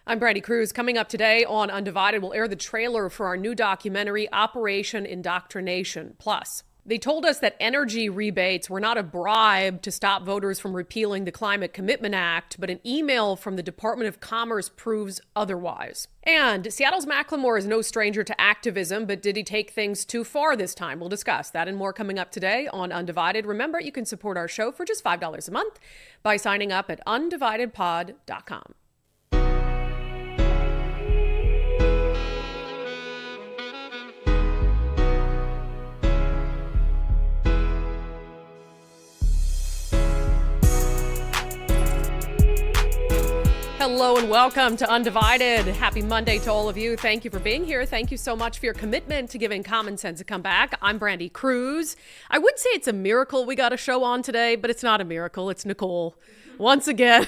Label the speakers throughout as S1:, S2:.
S1: I'm Brandi Kruse. Coming up today on Undivided, we'll air the trailer for our new documentary, Operation Indoctrination. Plus, they told us that energy rebates were not a bribe to stop voters from repealing the Climate Commitment Act, but an email from the Department of Commerce proves otherwise. And Seattle's Macklemore is no stranger to activism, but did he take things too far this time? We'll discuss that and more coming up today on Undivided. Remember, you can support our show for just $5 a month by signing up at undividedpod.com. Hello and welcome to Undivided. Happy Monday to all of you. Thank you for being here. Thank you so much for your commitment to giving common sense a comeback. I'm Brandi Kruse. I would say it's a miracle we got a show on today, but it's not a miracle. It's Nicole. Once again,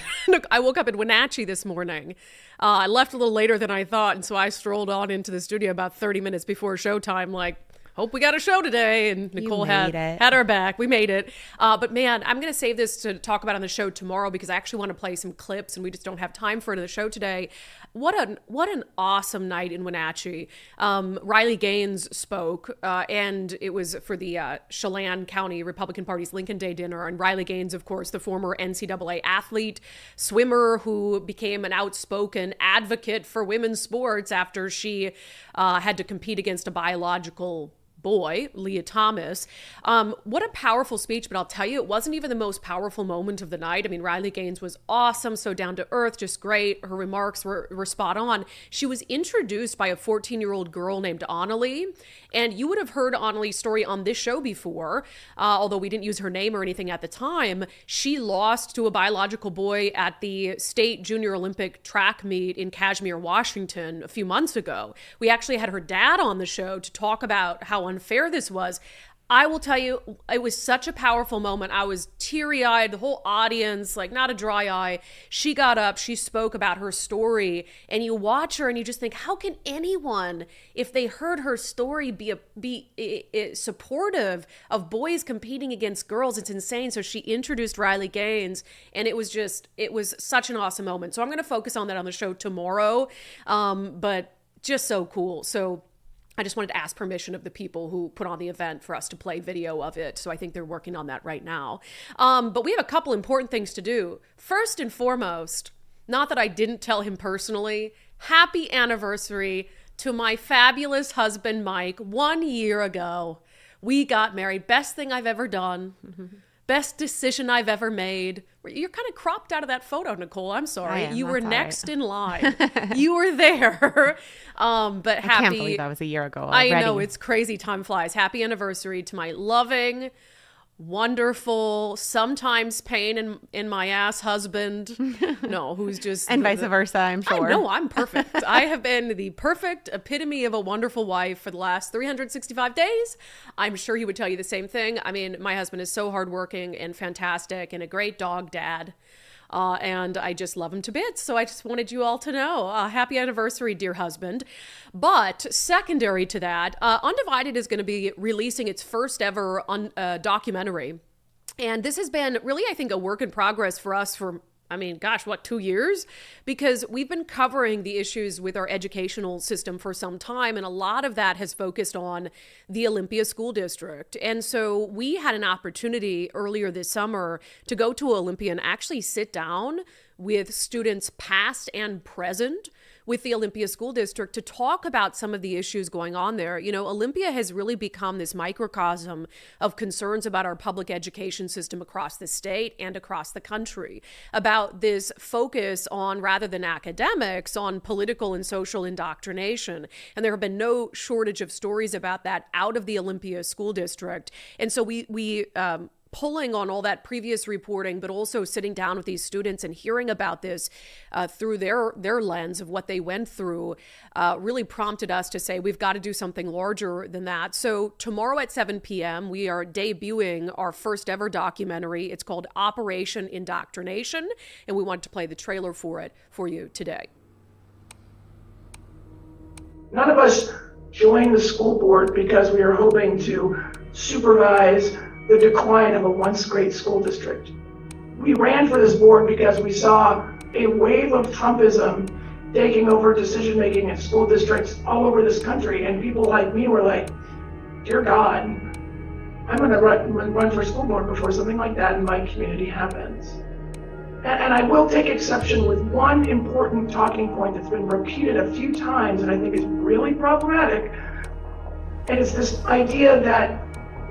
S1: I woke up in Wenatchee this morning. I left a little later than I thought, and so I strolled on into the studio about 30 minutes before showtime, like, hope we got a show today. And Nicole had our back. We made it. But man, I'm going to save this to talk about on the show tomorrow because I actually want to play some clips and we just don't have time for it in the show today. What an awesome night in Wenatchee. Riley Gaines spoke and it was for the Chelan County Republican Party's Lincoln Day dinner. And Riley Gaines, of course, the former NCAA athlete, swimmer who became an outspoken advocate for women's sports after she had to compete against a biological boy, Leah Thomas. What a powerful speech, but I'll tell you, it wasn't even the most powerful moment of the night. I mean, Riley Gaines was awesome, so down to earth, just great. Her remarks were spot on. She was introduced by a 14-year-old girl named Annalie, and you would have heard Annalie's story on this show before, although we didn't use her name or anything at the time. She lost to a biological boy at the state junior Olympic track meet in Kashmir, Washington a few months ago. We actually had her dad on the show to talk about how unfair this was. I will tell you, it was such a powerful moment. I was teary-eyed, the whole audience, like not a dry eye. She got up, she spoke about her story, and you watch her and you just think, how can anyone, if they heard her story, be supportive of boys competing against girls? It's insane. So she introduced Riley Gaines, and it was such an awesome moment. So I'm going to focus on that on the show tomorrow, but just so cool. So I just wanted to ask permission of the people who put on the event for us to play video of it. So I think they're working on that right now. But we have a couple important things to do. First and foremost, not that I didn't tell him personally, happy anniversary to my fabulous husband, Mike. 1 year ago, we got married. Best thing I've ever done. Best decision I've ever made. You're kind of cropped out of that photo, Nicole. I'm sorry. You were next in line. You were there. But happy. I can't
S2: believe that was a year ago already.
S1: I know, it's crazy. Time flies. Happy anniversary to my loving, wonderful, sometimes pain in my ass husband. No, who's just
S2: and vice versa, I'm sure.
S1: No, I'm perfect. I have been the perfect epitome of a wonderful wife for the last 365 days. I'm sure he would tell you the same thing. I mean, my husband is so hardworking and fantastic and a great dog dad. And I just love him to bits. So I just wanted you all to know, happy anniversary, dear husband. But secondary to that, Undivided is going to be releasing its first ever documentary. And this has been really, I think, a work in progress for us for 2 years? Because we've been covering the issues with our educational system for some time, and a lot of that has focused on the Olympia School District. And so we had an opportunity earlier this summer to go to Olympia and actually sit down with students past and present with the Olympia School District to talk about some of the issues going on there. You know, Olympia has really become this microcosm of concerns about our public education system across the state and across the country, about this focus on, rather than academics, on political and social indoctrination. And there have been no shortage of stories about that out of the Olympia School District. And so we pulling on all that previous reporting, but also sitting down with these students and hearing about this through their lens of what they went through really prompted us to say, we've got to do something larger than that. So tomorrow at 7 p.m., we are debuting our first ever documentary. It's called Operation Indoctrination, and we want to play the trailer for it for you today.
S3: None of us joined the school board because we were hoping to supervise the decline of a once great school district. We ran for this board because we saw a wave of Trumpism taking over decision making in school districts all over this country. And people like me were like, dear God, I'm gonna run for school board before something like that in my community happens. And I will take exception with one important talking point that's been repeated a few times and I think is really problematic. And it's this idea that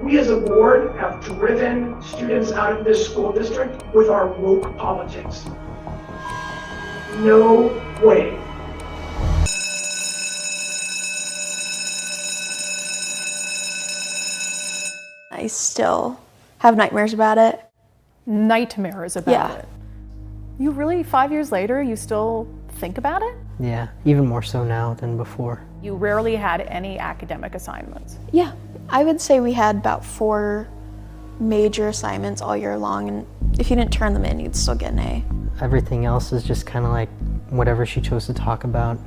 S3: we as a board have driven students out of this school district with our woke politics. No way.
S4: I still have nightmares about it.
S2: Nightmares about it. You really, 5 years later, you still think about it?
S5: Yeah, even more so now than before.
S2: You rarely had any academic assignments.
S4: Yeah, I would say we had about 4 major assignments all year long, and if you didn't turn them in, you'd still get an A.
S5: Everything else is just kind of like whatever she chose to talk about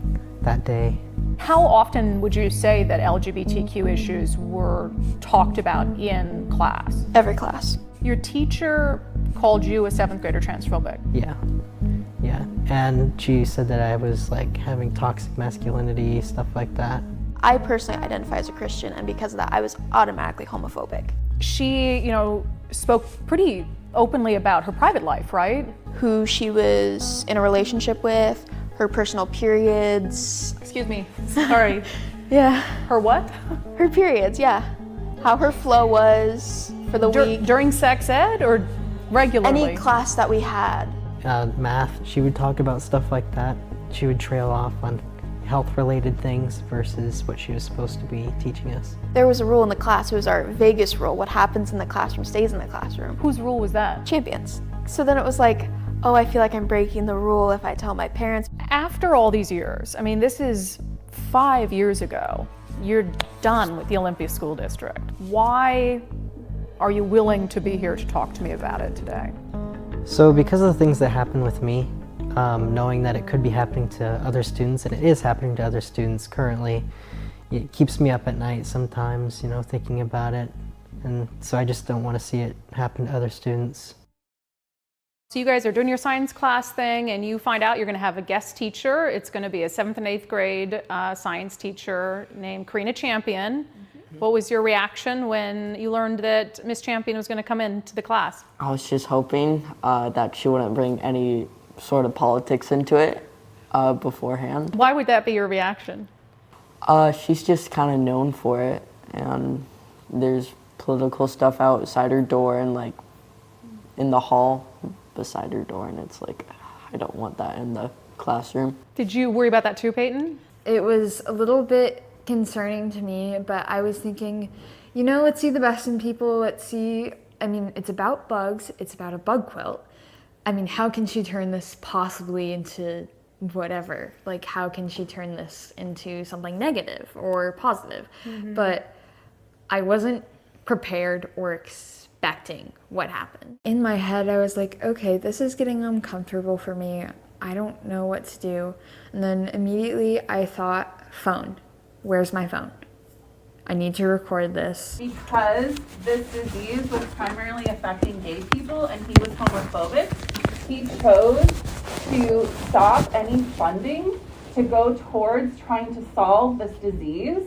S5: that day.
S2: How often would you say that LGBTQ issues were talked about in class?
S4: Every class.
S2: Your teacher called you a 7th grader transphobic.
S5: Yeah, and she said that I was like having toxic masculinity, stuff like that.
S4: I personally identify as a Christian, and because of that, I was automatically homophobic.
S2: She, spoke pretty openly about her private life, right?
S4: Who she was in a relationship with, her personal periods.
S2: Excuse me, sorry.
S4: Yeah.
S2: Her what?
S4: Her periods, yeah. How her flow was for the week.
S2: During sex ed or regularly?
S4: Any class that we had.
S5: Math, she would talk about stuff like that. She would trail off on health-related things versus what she was supposed to be teaching us.
S4: There was a rule in the class. It was our Vegas rule. What happens in the classroom stays in the classroom.
S2: Whose rule was that?
S4: Champions. So then it was like, oh, I feel like I'm breaking the rule if I tell my parents.
S2: After all these years, I mean, this is 5 years ago, you're done with the Olympia School District. Why are you willing to be here to talk to me about it today?
S5: So because of the things that happened with me, knowing that it could be happening to other students, and it is happening to other students currently, it keeps me up at night sometimes, thinking about it. And so I just don't want to see it happen to other students.
S2: So you guys are doing your science class thing, and you find out you're going to have a guest teacher. It's going to be a 7th and 8th grade science teacher named Karina Champion. What was your reaction when you learned that Miss Champion was going to come into the class?
S6: I was just hoping that she wouldn't bring any sort of politics into it beforehand.
S2: Why would that be your reaction?
S6: She's just kind of known for it, and there's political stuff outside her door and like in the hall beside her door, and it's like, I don't want that in the classroom.
S2: Did you worry about that too, Peyton?
S7: It was a little bit concerning to me, but I was thinking, let's see the best in people. It's about bugs. It's about a bug quilt. How can she turn this possibly into whatever? Like, how can she turn this into something negative or positive? Mm-hmm. But I wasn't prepared or expecting what happened. In my head, I was like, okay, this is getting uncomfortable for me. I don't know what to do. And then immediately I thought, phone. Where's my phone? I need to record this.
S8: Because this disease was primarily affecting gay people and he was homophobic, he chose to stop any funding to go towards trying to solve this disease.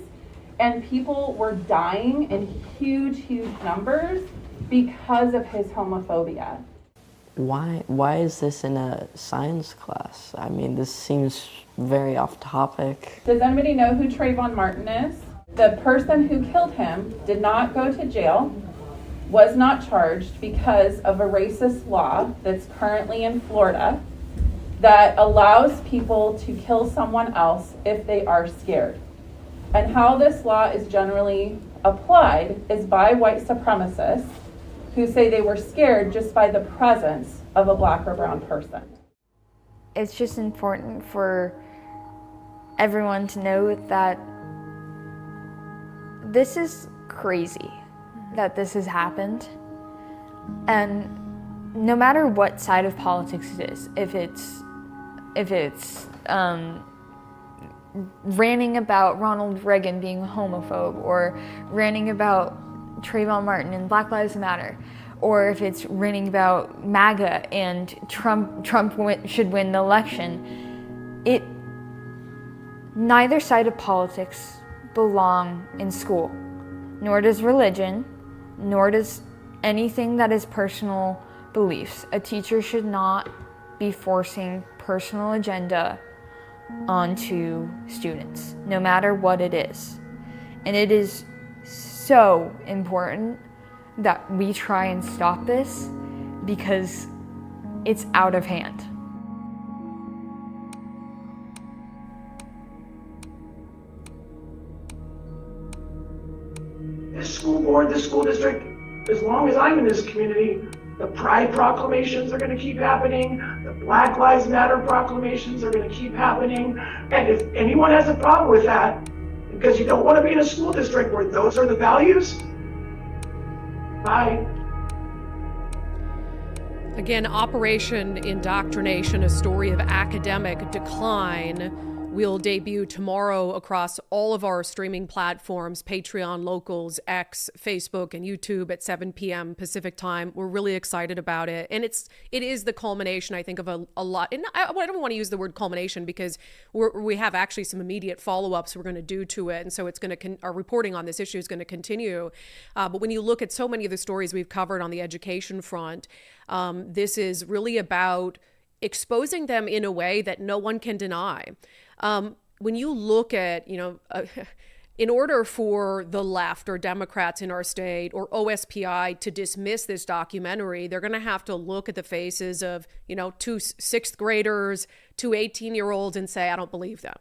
S8: And people were dying in huge, huge numbers because of his homophobia.
S6: Why is this in a science class? This seems very off topic.
S8: Does anybody know who Trayvon Martin is? The person who killed him did not go to jail, was not charged because of a racist law that's currently in Florida that allows people to kill someone else if they are scared. And how this law is generally applied is by white supremacists who say they were scared just by the presence of a black or brown person.
S7: It's just important for everyone to know that this is crazy, that this has happened. And no matter what side of politics it is, if it's ranting about Ronald Reagan being a homophobe, or ranting about Trayvon Martin and Black Lives Matter, or if it's ranting about MAGA and Trump should win the election, Neither side of politics belong in school, nor does religion, nor does anything that is personal beliefs. A teacher should not be forcing personal agenda onto students, no matter what it is. And it is so important that we try and stop this because it's out of hand.
S3: This school board, this school district, as long as I'm in this community, the pride proclamations are going to keep happening. The Black Lives Matter proclamations are going to keep happening. And if anyone has a problem with that, because you don't want to be in a school district where those are the values, bye.
S1: Again, Operation Indoctrination, a story of academic decline, will debut tomorrow across all of our streaming platforms, Patreon, Locals, X, Facebook, and YouTube at 7 p.m. Pacific time. We're really excited about it. And it is the culmination, I think, of a lot. And I don't want to use the word culmination because we have actually some immediate follow-ups we're going to do to it. And so it's going to, our reporting on this issue is going to continue. But when you look at so many of the stories we've covered on the education front, this is really about exposing them in a way that no one can deny. When you look at, in order for the left or Democrats in our state or OSPI to dismiss this documentary, they're going to have to look at the faces of, two sixth graders, two 18-year-olds and say, I don't believe them.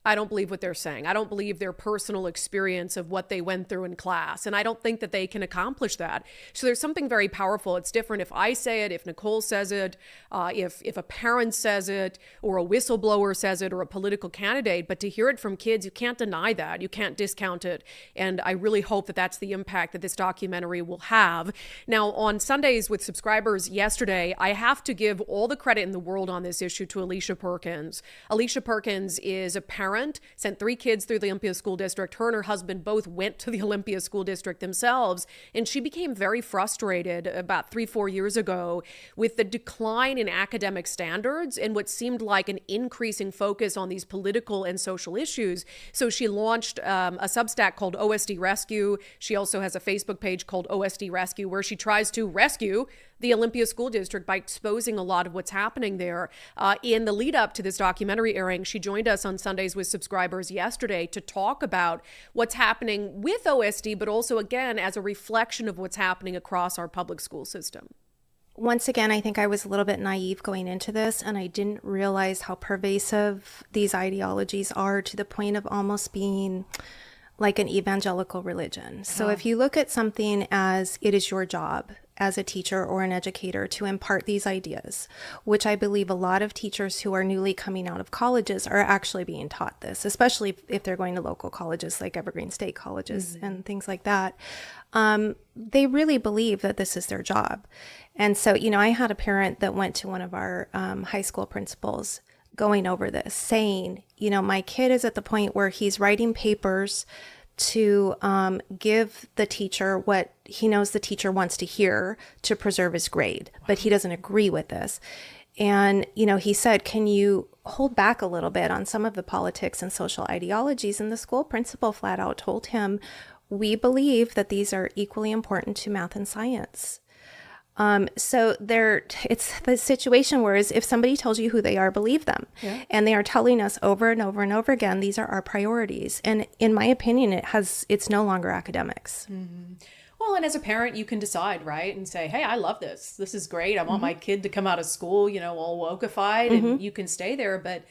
S1: I don't believe what they're saying. I don't believe their personal experience of what they went through in class. And I don't think that they can accomplish that. So there's something very powerful. It's different if I say it, if Nicole says it, if a parent says it, or a whistleblower says it, or a political candidate. But to hear it from kids, you can't deny that. You can't discount it. And I really hope that that's the impact that this documentary will have. Now, on Sundays with subscribers yesterday, I have to give all the credit in the world on this issue to Alicia Perkins. Alicia Perkins is a parent, sent 3 kids through the Olympia School District. Her and her husband both went to the Olympia School District themselves, and she became very frustrated about 3-4 years ago with the decline in academic standards and what seemed like an increasing focus on these political and social issues. So she launched a Substack called OSD Rescue. She also has a Facebook page called OSD Rescue, where she tries to rescue the Olympia School District by exposing a lot of what's happening there. In the lead up to this documentary airing, she joined us on Sundays with subscribers yesterday to talk about what's happening with OSD, but also, again, as a reflection of what's happening across our public school system.
S9: Once again, I think I was a little bit naive going into this, and I didn't realize how pervasive these ideologies are to the point of almost being like an evangelical religion. So if you look at something as it is your job as a teacher or an educator to impart these ideas, which I believe a lot of teachers who are newly coming out of colleges are actually being taught this, especially if they're going to local colleges like Evergreen State colleges and things like that. They really believe that this is their job. And so, I had a parent that went to one of our high school principals going over this, saying, my kid is at the point where he's writing papers to give the teacher what he knows the teacher wants to hear to preserve his grade, but he doesn't agree with this. And, he said, can you hold back a little bit on some of the politics and social ideologies? And the school principal flat out told him, we believe that these are equally important to math and science. So it's the situation where if somebody tells you who they are, believe them. Yeah. And they are telling us over and over and over again, these are our priorities. And in my opinion, it's no longer academics.
S1: Mm-hmm. Well, and as a parent, you can decide, right? And say, hey, I love this. This is great. I want my kid to come out of school, all wokeified, and you can stay there. But,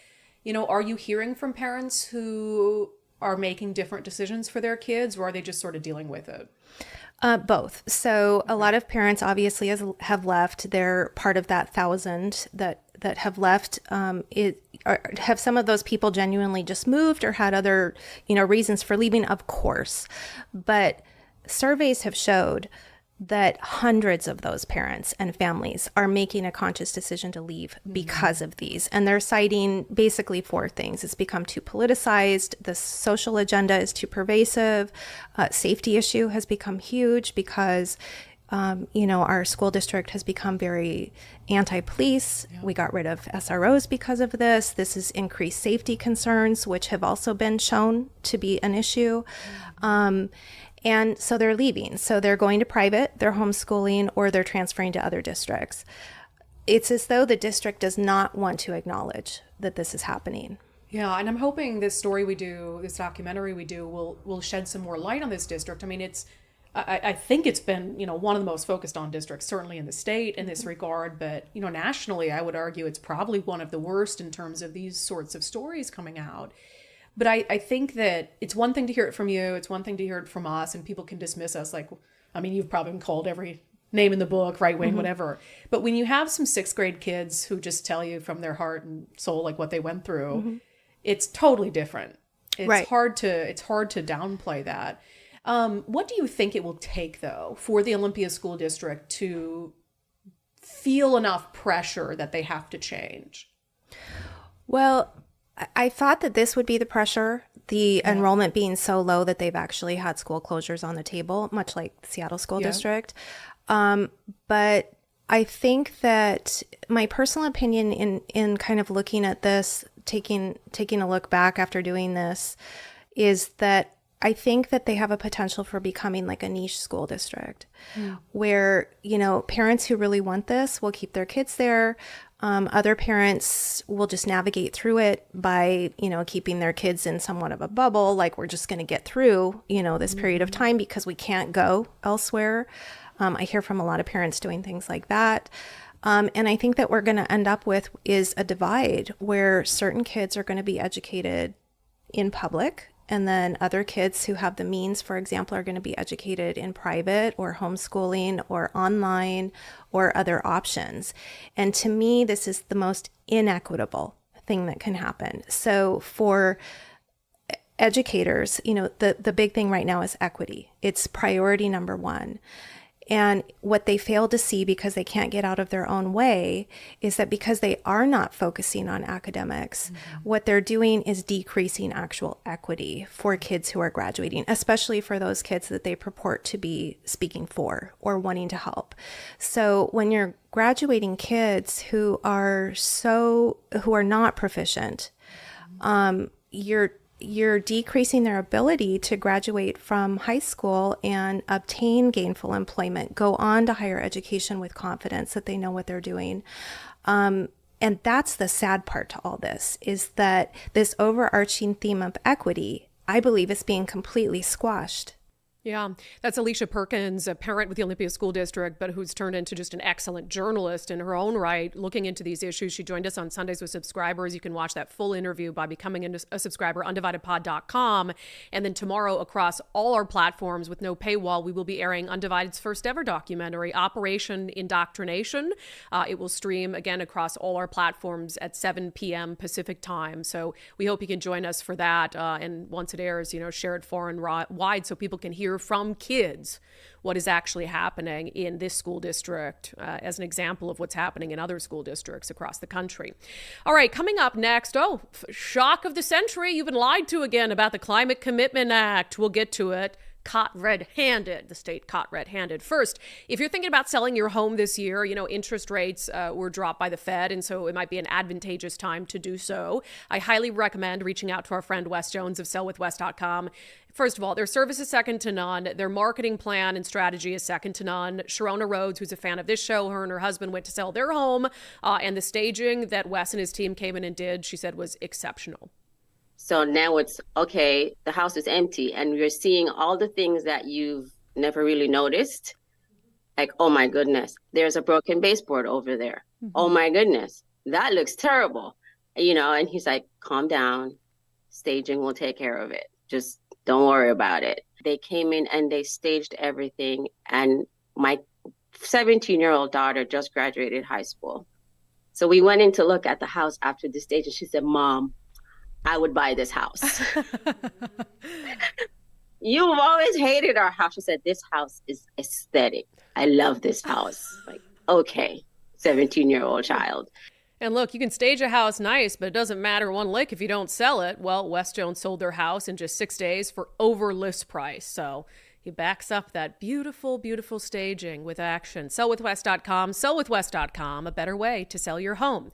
S1: are you hearing from parents who are making different decisions for their kids, or are they just sort of dealing with it?
S9: Both. So a lot of parents obviously have left. They're part of that 1,000 that have left. Have some of those people genuinely just moved or had other, reasons for leaving? Of course. But surveys have showed that hundreds of those parents and families are making a conscious decision to leave because of these. And they're citing basically 4 things. It's become too politicized. The social agenda is too pervasive. Safety issue has become huge because Our school district has become very anti-police. Yeah. We got rid of SROs because of this. This has increased safety concerns, which have also been shown to be an issue. And so they're leaving. So they're going to private, they're homeschooling, or they're transferring to other districts. It's as though the district does not want to acknowledge that this is happening.
S1: Yeah, and I'm hoping this story we do, this documentary we do, will shed some more light on this district. I mean, I think it's been, one of the most focused on districts, certainly in the state in this regard, but, nationally, I would argue it's probably one of the worst in terms of these sorts of stories coming out. But I think that it's one thing to hear it from you, it's one thing to hear it from us, and people can dismiss us like, you've probably been called every name in the book, right wing, whatever. But when you have some 6th grade kids who just tell you from their heart and soul like what they went through, it's totally different. It's
S9: right.
S1: hard to downplay that. What do you think it will take, though, for the Olympia School District to feel enough pressure that they have to change?
S9: Well, I thought that this would be the pressure, the enrollment being so low that they've actually had school closures on the table, much like the Seattle School District. But I think that my personal opinion in kind of looking at this, taking a look back after doing this, is that I think that they have a potential for becoming like a niche school district where, parents who really want this will keep their kids there. Other parents will just navigate through it by, keeping their kids in somewhat of a bubble. Like, we're just going to get through, this period of time because we can't go elsewhere. I hear from a lot of parents doing things like that. And I think that we're going to end up with is a divide where certain kids are going to be educated in public, and then other kids who have the means, for example, are going to be educated in private or homeschooling or online or other options. And to me, this is the most inequitable thing that can happen. So for educators, the big thing right now is equity. It's priority number one. And what they fail to see, because they can't get out of their own way, is that because they are not focusing on academics, what they're doing is decreasing actual equity for kids who are graduating, especially for those kids that they purport to be speaking for or wanting to help. So when you're graduating kids who are not proficient, you're decreasing their ability to graduate from high school and obtain gainful employment, go on to higher education with confidence that they know what they're doing. And that's the sad part to all this, is that this overarching theme of equity, I believe, is being completely squashed.
S1: Yeah, that's Alicia Perkins, a parent with the Olympia School District, but who's turned into just an excellent journalist in her own right, looking into these issues. She joined us on Sundays with Subscribers. You can watch that full interview by becoming a subscriber, undividedpod.com. And then tomorrow, across all our platforms with no paywall, we will be airing Undivided's first ever documentary, Operation Indoctrination. It will stream again across all our platforms at 7 p.m. Pacific time. So we hope you can join us for that. And once it airs, share it far and wide so people can hear from kids what is actually happening in this school district as an example of what's happening in other school districts across the country. All right, coming up next, shock of the century. You've been lied to again about the Climate Commitment Act. We'll get to it. Caught red-handed, the state caught red-handed. First, if you're thinking about selling your home this year, interest rates were dropped by the Fed, and so it might be an advantageous time to do so. I highly recommend reaching out to our friend Wes Jones of sellwithwes.com. First of all, their service is second to none. Their marketing plan and strategy is second to none. Sharona Rhodes, who's a fan of this show, her and her husband went to sell their home, and the staging that Wes and his team came in and did, she said, was exceptional.
S10: So now it's, okay, the house is empty and you're seeing all the things that you've never really noticed. Like, oh my goodness, there's a broken baseboard over there. Mm-hmm. Oh my goodness, that looks terrible. And he's like, calm down, staging will take care of it. Just don't worry about it. They came in and they staged everything. And my 17-year-old daughter just graduated high school. So we went in to look at the house after the stage and she said, Mom, I would buy this house. You've always hated our house. She said, this house is aesthetic. I love this house. Like, okay, 17-year-old child.
S1: And look, you can stage a house nice, but it doesn't matter one lick if you don't sell it. Well, Wes Jones sold their house in just 6 days for over list price. So He backs up that beautiful, beautiful staging with action. Sellwithwest.com, sellwithwest.com, a better way to sell your home.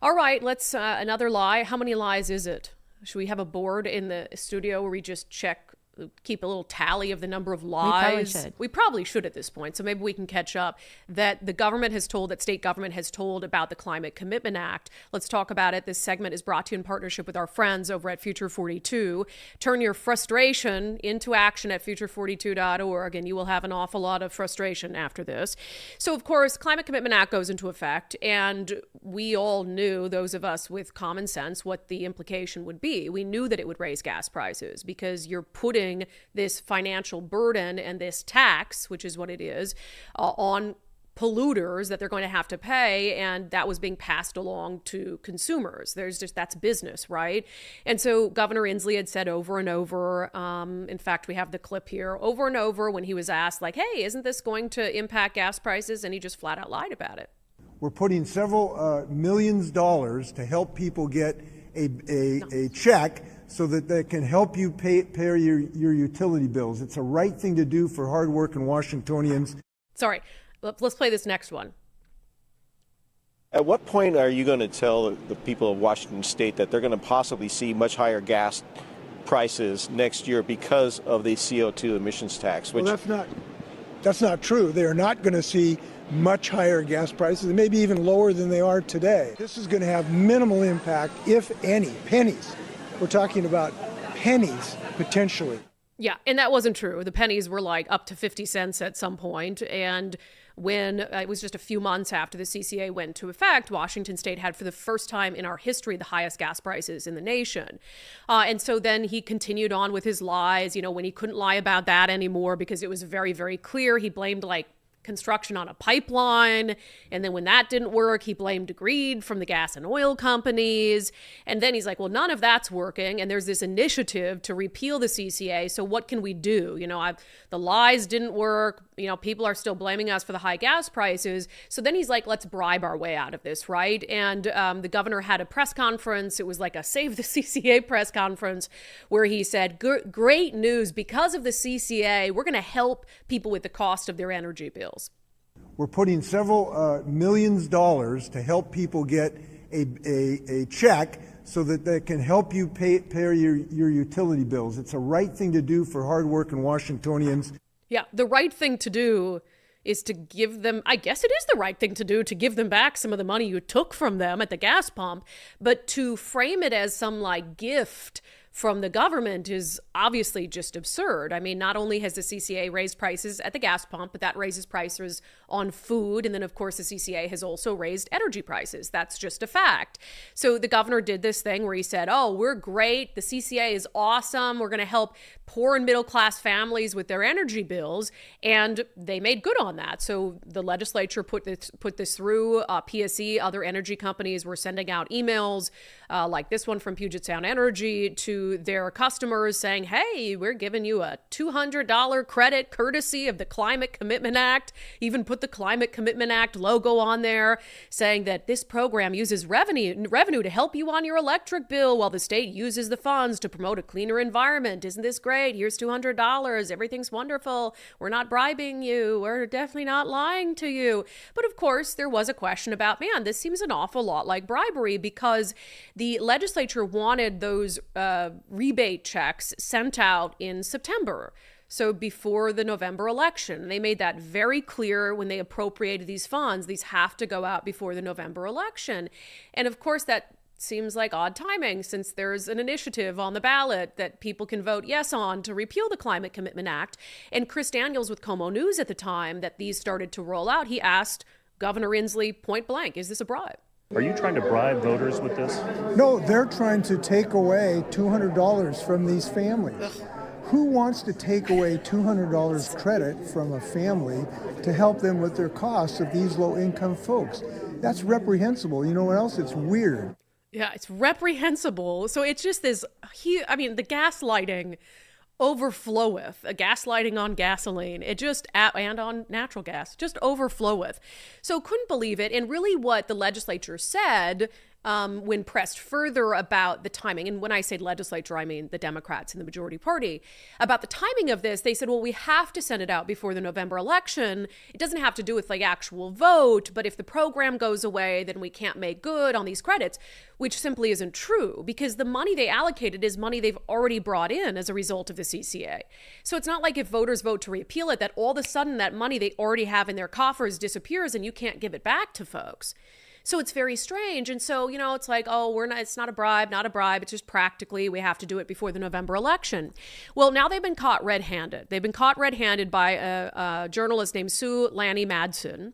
S1: All right, let's, another lie. How many lies is it? Should we have a board in the studio where we just keep a little tally of the number of lies? We probably should at this point, so maybe we can catch up, that the government has told, that state government has told about the Climate Commitment Act. Let's talk about it. This segment is brought to you in partnership with our friends over at Future 42. Turn your frustration into action at future42.org, and you will have an awful lot of frustration after this. So, of course, Climate Commitment Act goes into effect, and we all knew, those of us with common sense, what the implication would be. We knew that it would raise gas prices because you're putting this financial burden and this tax, which is what it is, on polluters that they're going to have to pay, and that was being passed along to consumers. That's business, right? And so Governor Inslee had said over and over, in fact, we have the clip here, over and over when he was asked, like, hey, isn't this going to impact gas prices? And he just flat out lied about it.
S11: We're putting several millions of dollars to help people get a check so that they can help you pay your utility bills. It's a right thing to do for hardworking Washingtonians.
S1: Sorry, let's play this next one.
S12: At what point are you going to tell the people of Washington State that they're going to possibly see much higher gas prices next year because of the CO2 emissions tax? Which...
S11: Well, that's not true. They're not going to see much higher gas prices, maybe even lower than they are today. This is going to have minimal impact, if any, pennies. We're talking about pennies, potentially.
S1: Yeah, and that wasn't true. The pennies were like up to 50 cents at some point. And when it was just a few months after the CCA went into effect, Washington State had for the first time in our history the highest gas prices in the nation. And so then he continued on with his lies, when he couldn't lie about that anymore because it was very, very clear. He blamed construction on a pipeline. And then when that didn't work, he blamed greed from the gas and oil companies. And then he's like, well, none of that's working. And there's this initiative to repeal the CCA. So what can we do? The lies didn't work. People are still blaming us for the high gas prices. So then he's like, let's bribe our way out of this, right? And the governor had a press conference. It was like a Save the CCA press conference where he said, great news, because of the CCA, we're going to help people with the cost of their energy bills.
S11: We're putting several millions of dollars to help people get a check so that they can help you pay your utility bills. It's a right thing to do for hardworking Washingtonians.
S1: Yeah, the right thing to do is to give them, I guess it is the right thing to do, to give them back some of the money you took from them at the gas pump, but to frame it as some gift from the government is obviously just absurd. I mean, not only has the CCA raised prices at the gas pump, but that raises prices on food. And then, of course, the CCA has also raised energy prices. That's just a fact. So the governor did this thing where he said, oh, we're great. The CCA is awesome. We're going to help poor and middle class families with their energy bills. And they made good on that. So the legislature put this through. PSE, other energy companies were sending out emails like this one from Puget Sound Energy to their customers saying, hey, we're giving you a $200 credit courtesy of the Climate Commitment Act. Even put the Climate Commitment Act logo on there, saying that this program uses revenue to help you on your electric bill while the state uses the funds to promote a cleaner environment. Isn't this great? Here's $200. Everything's wonderful. We're not bribing you. We're definitely not lying to you. But of course, there was a question about, man, this seems an awful lot like bribery, because the legislature wanted those rebate checks sent out in September. So before the November election, they made that very clear when they appropriated these funds. These have to go out before the November election. And of course, that seems like odd timing, since there's an initiative on the ballot that people can vote yes on to repeal the Climate Commitment Act. And Chris Daniels with Como News at the time that these started to roll out, he asked Governor Inslee point blank, is this a bribe?
S13: Are you trying to bribe voters with this?
S11: No, they're trying to take away $200 from these families. Ugh. Who wants to take away $200 credit from a family to help them with their costs of these low-income folks? That's reprehensible. You know what else? It's weird.
S1: Yeah, it's reprehensible. So it's just this, the gaslighting overfloweth, gaslighting on gasoline, and on natural gas, just overfloweth. So couldn't believe it. And really what the legislature said when pressed further about the timing, and when I say legislature, I mean the Democrats and the majority party, about the timing of this, they said, well, we have to send it out before the November election. It doesn't have to do with like actual vote, but if the program goes away, then we can't make good on these credits, which simply isn't true, because the money they allocated is money they've already brought in as a result of the CCA. So it's not like if voters vote to repeal it, that all of a sudden that money they already have in their coffers disappears and you can't give it back to folks. So it's very strange. And so, you know, it's like, oh, it's not a bribe. It's just practically we have to do it before the November election. Well, now they've been caught red-handed. They've been caught red-handed by a journalist named Sue Lanny Madsen,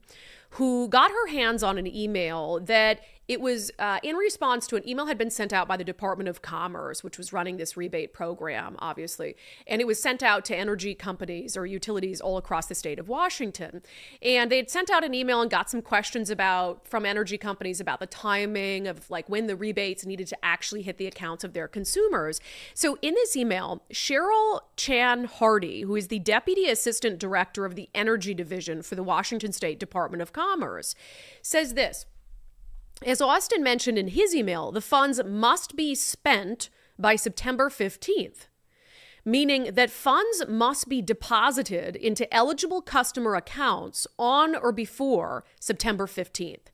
S1: who got her hands on an email that it was in response to an email had been sent out by the Department of Commerce, which was running this rebate program, obviously. And it was sent out to energy companies or utilities all across the state of Washington. And they had sent out an email and got some questions from energy companies about the timing of like when the rebates needed to actually hit the accounts of their consumers. So in this email, Cheryl Chan Hardy, who is the Deputy Assistant Director of the Energy Division for the Washington State Department of Commerce, says this. As Austin mentioned in his email, the funds must be spent by September 15th, meaning that funds must be deposited into eligible customer accounts on or before September 15th,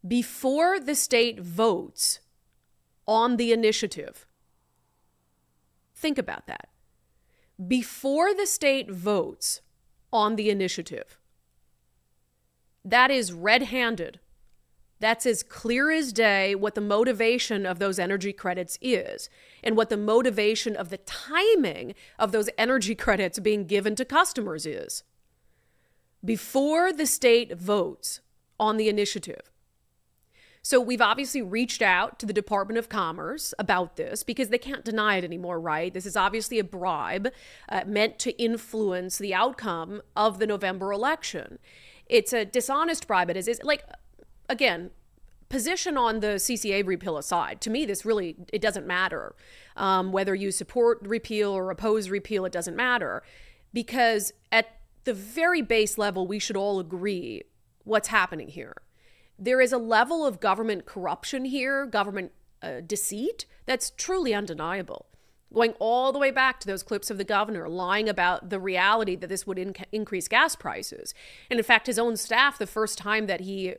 S1: before the state votes on the initiative. Think about that. Before the state votes on the initiative. That is red-handed. That's as clear as day what the motivation of those energy credits is and what the motivation of the timing of those energy credits being given to customers is. Before the state votes on the initiative. So we've obviously reached out to the Department of Commerce about this because they can't deny it anymore, right? This is obviously a bribe meant to influence the outcome of the November election. It's a dishonest bribe. It is like... Again, position on the CCA repeal aside, to me, it doesn't matter. Whether you support repeal or oppose repeal, it doesn't matter. Because at the very base level, we should all agree what's happening here. There is a level of government corruption here, government deceit, that's truly undeniable. Going all the way back to those clips of the governor lying about the reality that this would increase gas prices. And in fact, his own staff, the first time that he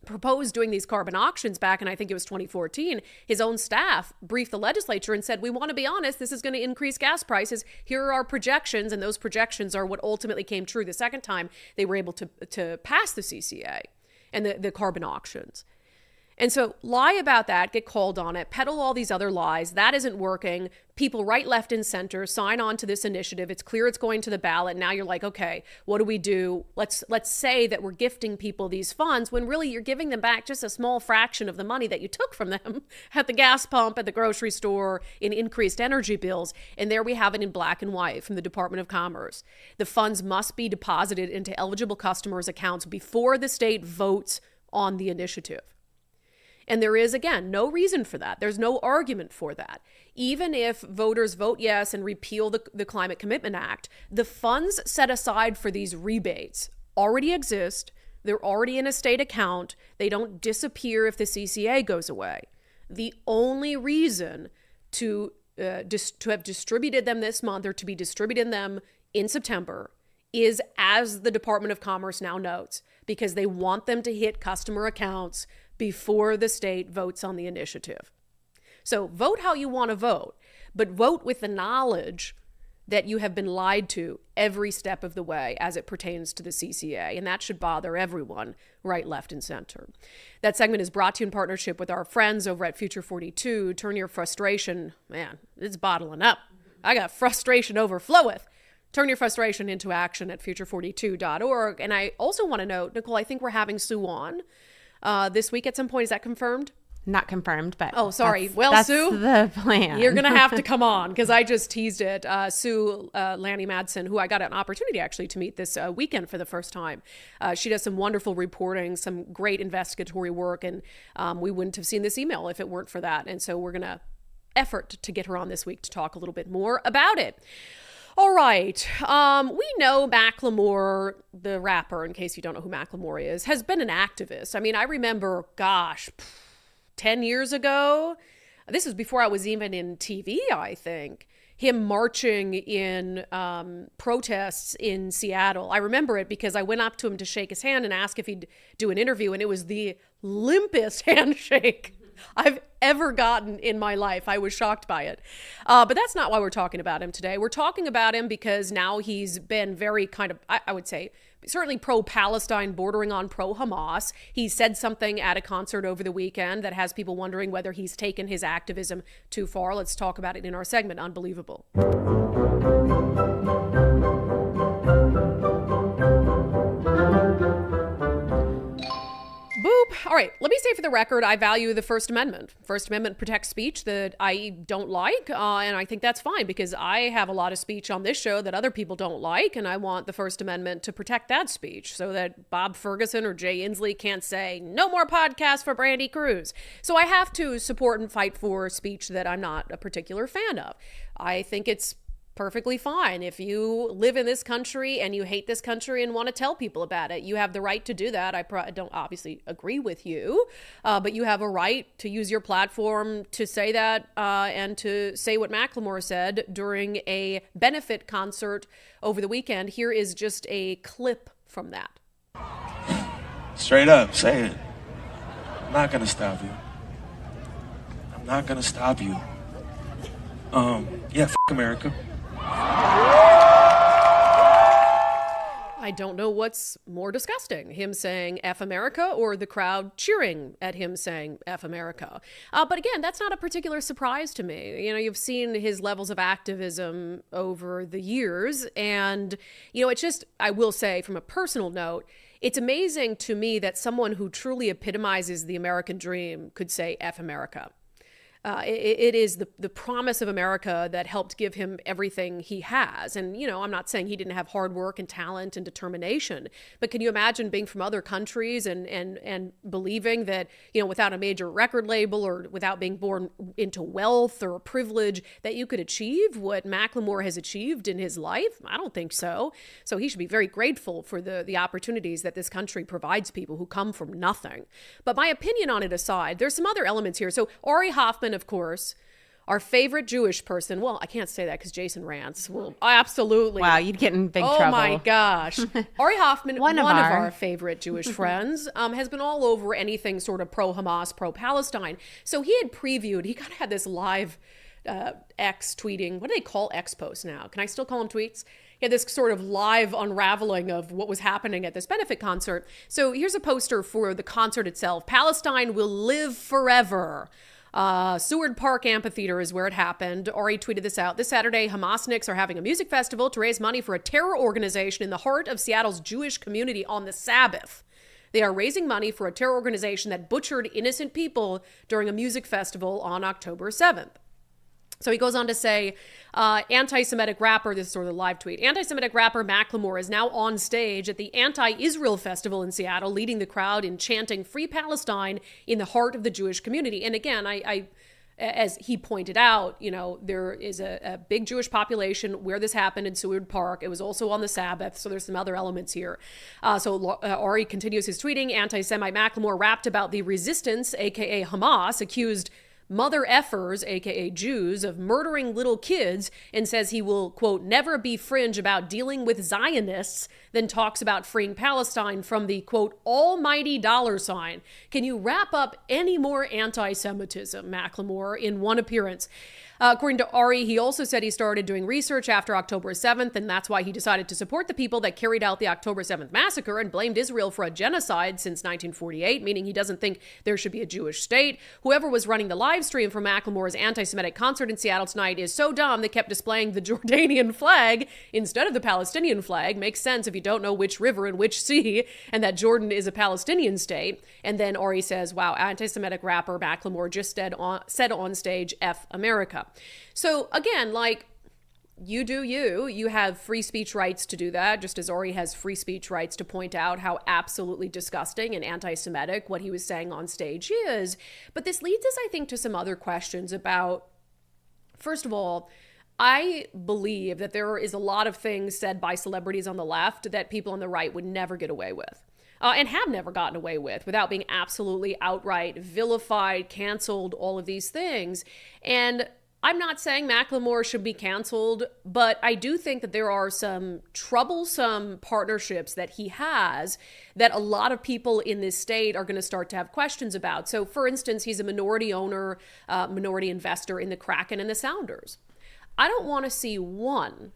S1: proposed doing these carbon auctions back in, I think it was 2014, his own staff briefed the legislature and said, we want to be honest, this is going to increase gas prices. Here are our projections. And those projections are what ultimately came true the second time they were able to pass the CCA and the carbon auctions. And so lie about that, get called on it, peddle all these other lies. That isn't working. People right, left, and center sign on to this initiative. It's clear it's going to the ballot. Now you're like, okay, what do we do? Let's say that we're gifting people these funds when really you're giving them back just a small fraction of the money that you took from them at the gas pump, at the grocery store, in increased energy bills. And there we have it in black and white from the Department of Commerce. The funds must be deposited into eligible customers' accounts before the state votes on the initiative. And there is, again, no reason for that. There's no argument for that. Even if voters vote yes and repeal the Climate Commitment Act, the funds set aside for these rebates already exist. They're already in a state account. They don't disappear if the CCA goes away. The only reason to have distributed them this month or to be distributing them in September is, as the Department of Commerce now notes, because they want them to hit customer accounts before the state votes on the initiative. So vote how you want to vote, but vote with the knowledge that you have been lied to every step of the way as it pertains to the CCA, and that should bother everyone, right, left, and center. That segment is brought to you in partnership with our friends over at Future 42. Turn your frustration, man, it's bottling up. I got frustration overfloweth. Turn your frustration into action at future42.org. And I also want to note, Nicole, I think we're having Sue on this week at some point. Is that confirmed?
S14: Not confirmed, but
S1: oh, sorry.
S14: That's
S1: Sue,
S14: the plan.
S1: You're gonna have to come on because I just teased it. Sue Lanny Madsen, who I got an opportunity actually to meet this weekend for the first time. She does some wonderful reporting, some great investigatory work, and we wouldn't have seen this email if it weren't for that. And so we're gonna effort to get her on this week to talk a little bit more about it. All right. We know Macklemore, the rapper, in case you don't know who Macklemore is, has been an activist. I mean, I remember, 10 years ago. This was before I was even in TV, I think. Him marching in protests in Seattle. I remember it because I went up to him to shake his hand and ask if he'd do an interview, and it was the limpest handshake I've ever gotten in my life. I was shocked by it. But that's not why we're talking about him today. We're talking about him because now he's been very kind of, I would say, certainly pro-Palestine, bordering on pro-Hamas. He said something at a concert over the weekend that has people wondering whether he's taken his activism too far. Let's talk about it in our segment, Unbelievable. Boop. All right, let me say for the record, I value the First Amendment. First Amendment protects speech that I don't like, and I think that's fine because I have a lot of speech on this show that other people don't like, and I want the First Amendment to protect that speech so that Bob Ferguson or Jay Inslee can't say, no more podcasts for Brandi Kruse. So I have to support and fight for speech that I'm not a particular fan of. I think it's perfectly fine. If you live in this country and you hate this country and want to tell people about it, you have the right to do that. I don't obviously agree with you, but you have a right to use your platform to say that and to say what Macklemore said during a benefit concert over the weekend. Here is just a clip from that.
S15: Straight up, say it. I'm not going to stop you. I'm not going to stop you. F America.
S1: I don't know what's more disgusting, him saying F America or the crowd cheering at him saying F America. But again, that's not a particular surprise to me. You know, you've seen his levels of activism over the years. And, you know, it's just, I will say from a personal note, it's amazing to me that someone who truly epitomizes the American dream could say F America. It is the promise of America that helped give him everything he has. And, you know, I'm not saying he didn't have hard work and talent and determination, but can you imagine being from other countries and believing that, you know, without a major record label or without being born into wealth or privilege that you could achieve what Macklemore has achieved in his life? I don't think so. So he should be very grateful for the opportunities that this country provides people who come from nothing. But my opinion on it aside, there's some other elements here. So Ari Hoffman, of course, our favorite Jewish person. Well, I can't say that because Jason rants. Well, absolutely.
S14: Wow, you'd get in big trouble.
S1: Oh my gosh. Ari Hoffman, one of
S14: our
S1: our favorite Jewish friends, has been all over anything sort of pro-Hamas, pro-Palestine. So he had previewed, he kind of had this live X tweeting. What do they call X posts now? Can I still call them tweets? He had this sort of live unraveling of what was happening at this benefit concert. So here's a poster for the concert itself. Palestine will live forever. Seward Park Amphitheater is where it happened. Ari tweeted this out. This Saturday, Hamasniks are having a music festival to raise money for a terror organization in the heart of Seattle's Jewish community on the Sabbath. They are raising money for a terror organization that butchered innocent people during a music festival on October 7th. So he goes on to say, anti-Semitic rapper, this is sort of the live tweet, anti-Semitic rapper Macklemore is now on stage at the Anti-Israel Festival in Seattle, leading the crowd in chanting Free Palestine in the heart of the Jewish community. And again, I as he pointed out, you know, there is a big Jewish population where this happened in Seward Park. It was also on the Sabbath, so there's some other elements here. So Ari continues his tweeting. Anti-Semite Macklemore rapped about the resistance, a.k.a. Hamas, accused mother effers, aka Jews, of murdering little kids, and says he will, quote, never be fringe about dealing with Zionists, then talks about freeing Palestine from the, quote, almighty $sign. Can you wrap up any more anti-Semitism, Macklemore, in one appearance? According to Ari, he also said he started doing research after October 7th, and that's why he decided to support the people that carried out the October 7th massacre and blamed Israel for a genocide since 1948, meaning he doesn't think there should be a Jewish state. Whoever was running the live stream for Macklemore's anti-Semitic concert in Seattle tonight is so dumb they kept displaying the Jordanian flag instead of the Palestinian flag. Makes sense if you don't know which river and which sea, and that Jordan is a Palestinian state. And then Ari says, wow, anti-Semitic rapper Macklemore just said on stage, F America. So again, like, you do you have free speech rights to do that, just as Ari has free speech rights to point out how absolutely disgusting and anti-Semitic what he was saying on stage is. But this leads us, I think, to some other questions about, first of all, I believe that there is a lot of things said by celebrities on the left that people on the right would never get away with. and have never gotten away with without being absolutely outright vilified, canceled, all of these things. And I'm not saying Macklemore should be canceled, but I do think that there are some troublesome partnerships that he has that a lot of people in this state are going to start to have questions about. So, for instance, he's a minority owner, minority investor in the Kraken and the Sounders. I don't want to see one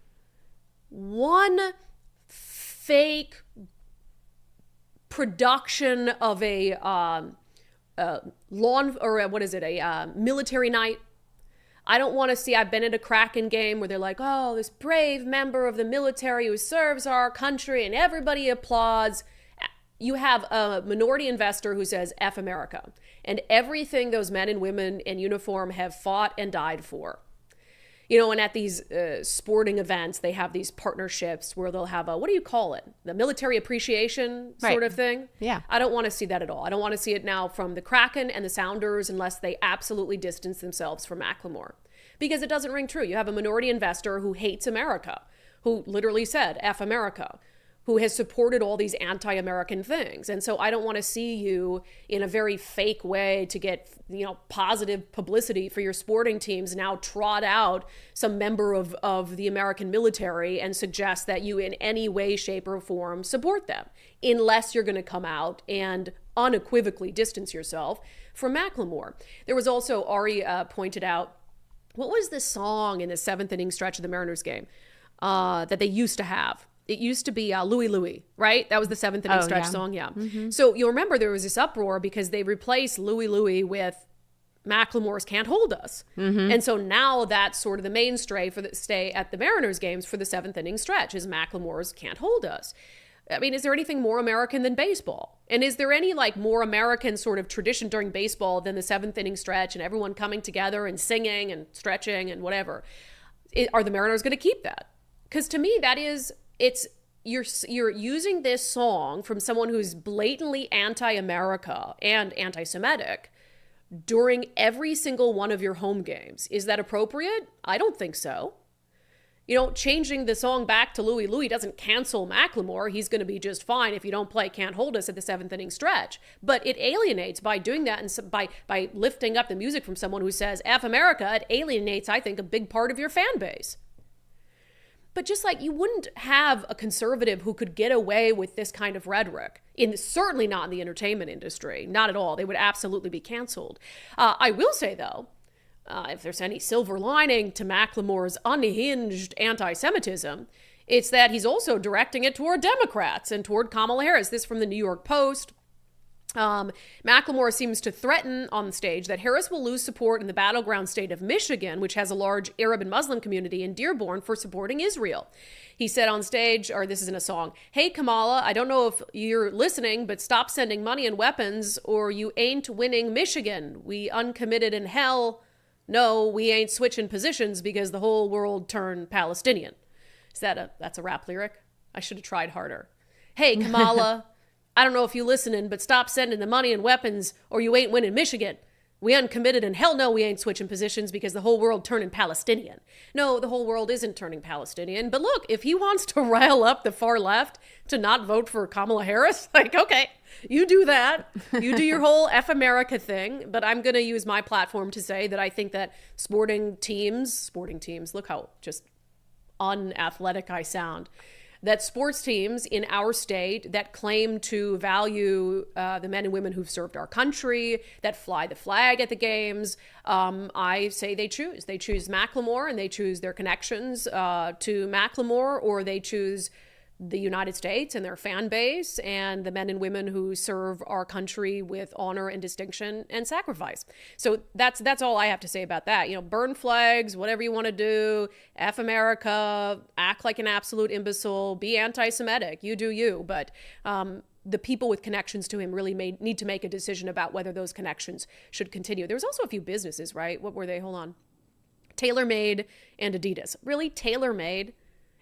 S1: fake production of a military night. I don't want to see, I've been at a Kraken game where they're like, oh, this brave member of the military who serves our country, and everybody applauds. You have a minority investor who says, F America, and everything those men and women in uniform have fought and died for. You know, and at these sporting events, they have these partnerships where they'll have what do you call it? The military appreciation sort of thing.
S14: Yeah.
S1: I don't want to see that at all. I don't want to see it now from the Kraken and the Sounders unless they absolutely distance themselves from Macklemore. Because it doesn't ring true. You have a minority investor who hates America, who literally said, F America, who has supported all these anti-American things. And so I don't want to see you in a very fake way to get, positive publicity for your sporting teams now trot out some member of the American military and suggest that you in any way, shape, or form support them, unless you're going to come out and unequivocally distance yourself from Macklemore. There was also, Ari pointed out, what was the song in the 7th inning stretch of the Mariners game that they used to have? It used to be Louie Louie, right? That was the 7th inning stretch song, yeah. Mm-hmm. So you'll remember there was this uproar because they replaced Louie Louie with Macklemore's Can't Hold Us. Mm-hmm. And so now that's sort of the mainstay for the stay at the Mariners games for the 7th inning stretch is Macklemore's Can't Hold Us. I mean, is there anything more American than baseball? And is there any more American sort of tradition during baseball than the 7th inning stretch and everyone coming together and singing and stretching and whatever? Are the Mariners going to keep that? Because to me, that is... You're using this song from someone who's blatantly anti-America and anti-Semitic during every single one of your home games. Is that appropriate? I don't think so. Changing the song back to Louie Louie doesn't cancel Macklemore. He's going to be just fine if you don't play Can't Hold Us at the 7th inning stretch. But it alienates by doing that and by lifting up the music from someone who says F America. It alienates, I think, a big part of your fan base. But just like you wouldn't have a conservative who could get away with this kind of rhetoric, certainly not in the entertainment industry, not at all. They would absolutely be canceled. I will say, though, if there's any silver lining to Macklemore's unhinged anti-Semitism, it's that he's also directing it toward Democrats and toward Kamala Harris. This from the New York Post. Macklemore seems to threaten on the stage that Harris will lose support in the battleground state of Michigan, which has a large Arab and Muslim community in Dearborn, for supporting Israel. He said on stage, or this is in a song, "Hey Kamala, I don't know if you're listening, but stop sending money and weapons or you ain't winning Michigan. We uncommitted in hell. No, we ain't switching positions because the whole world turned Palestinian." That's a rap lyric? I should have tried harder. Hey Kamala, I don't know if you listening, but stop sending the money and weapons or you ain't winning Michigan. We uncommitted and hell no, we ain't switching positions because the whole world turning Palestinian. No, the whole world isn't turning Palestinian. But look, if he wants to rile up the far left to not vote for Kamala Harris, okay, you do that. You do your whole F America thing. But I'm going to use my platform to say that I think that sporting teams, look how just unathletic I sound, that sports teams in our state that claim to value the men and women who've served our country, that fly the flag at the games, I say they choose. They choose Macklemore and they choose their connections to Macklemore, or they choose the United States and their fan base and the men and women who serve our country with honor and distinction and sacrifice. So that's all I have to say about that. Burn flags, whatever you want to do, F America, act like an absolute imbecile, be anti-Semitic, you do you. But the people with connections to him really need to make a decision about whether those connections should continue. There was also a few businesses, right? What were they? Hold on. TaylorMade and Adidas. Really? TaylorMade?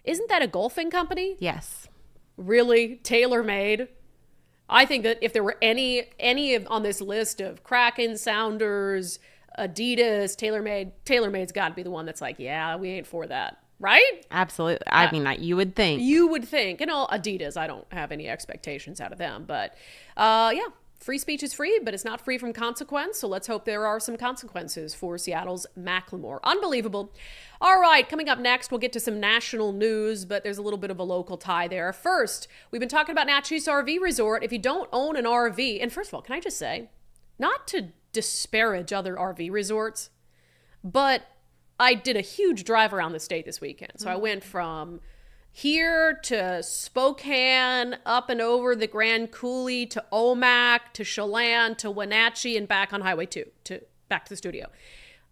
S1: Isn't that a golfing company?
S14: Yes.
S1: Really? TaylorMade? I think that if there were any on this list of Kraken, Sounders, Adidas, TaylorMade's got to be the one that's like, yeah, we ain't for that. right?
S14: Absolutely. I mean, you would think.
S1: You would think. And all Adidas, I don't have any expectations out of them. But yeah, free speech is free, but it's not free from consequence. So let's hope there are some consequences for Seattle's Macklemore. Unbelievable. All right, coming up next, we'll get to some national news, but there's a little bit of a local tie there. First, we've been talking about Natchez RV Resort. If you don't own an RV, and first of all, can I just say, not to disparage other RV resorts, but I did a huge drive around the state this weekend. So I went from here to Spokane, up and over the Grand Coulee to Omak, to Chelan, to Wenatchee, and back on Highway 2 to back to the studio.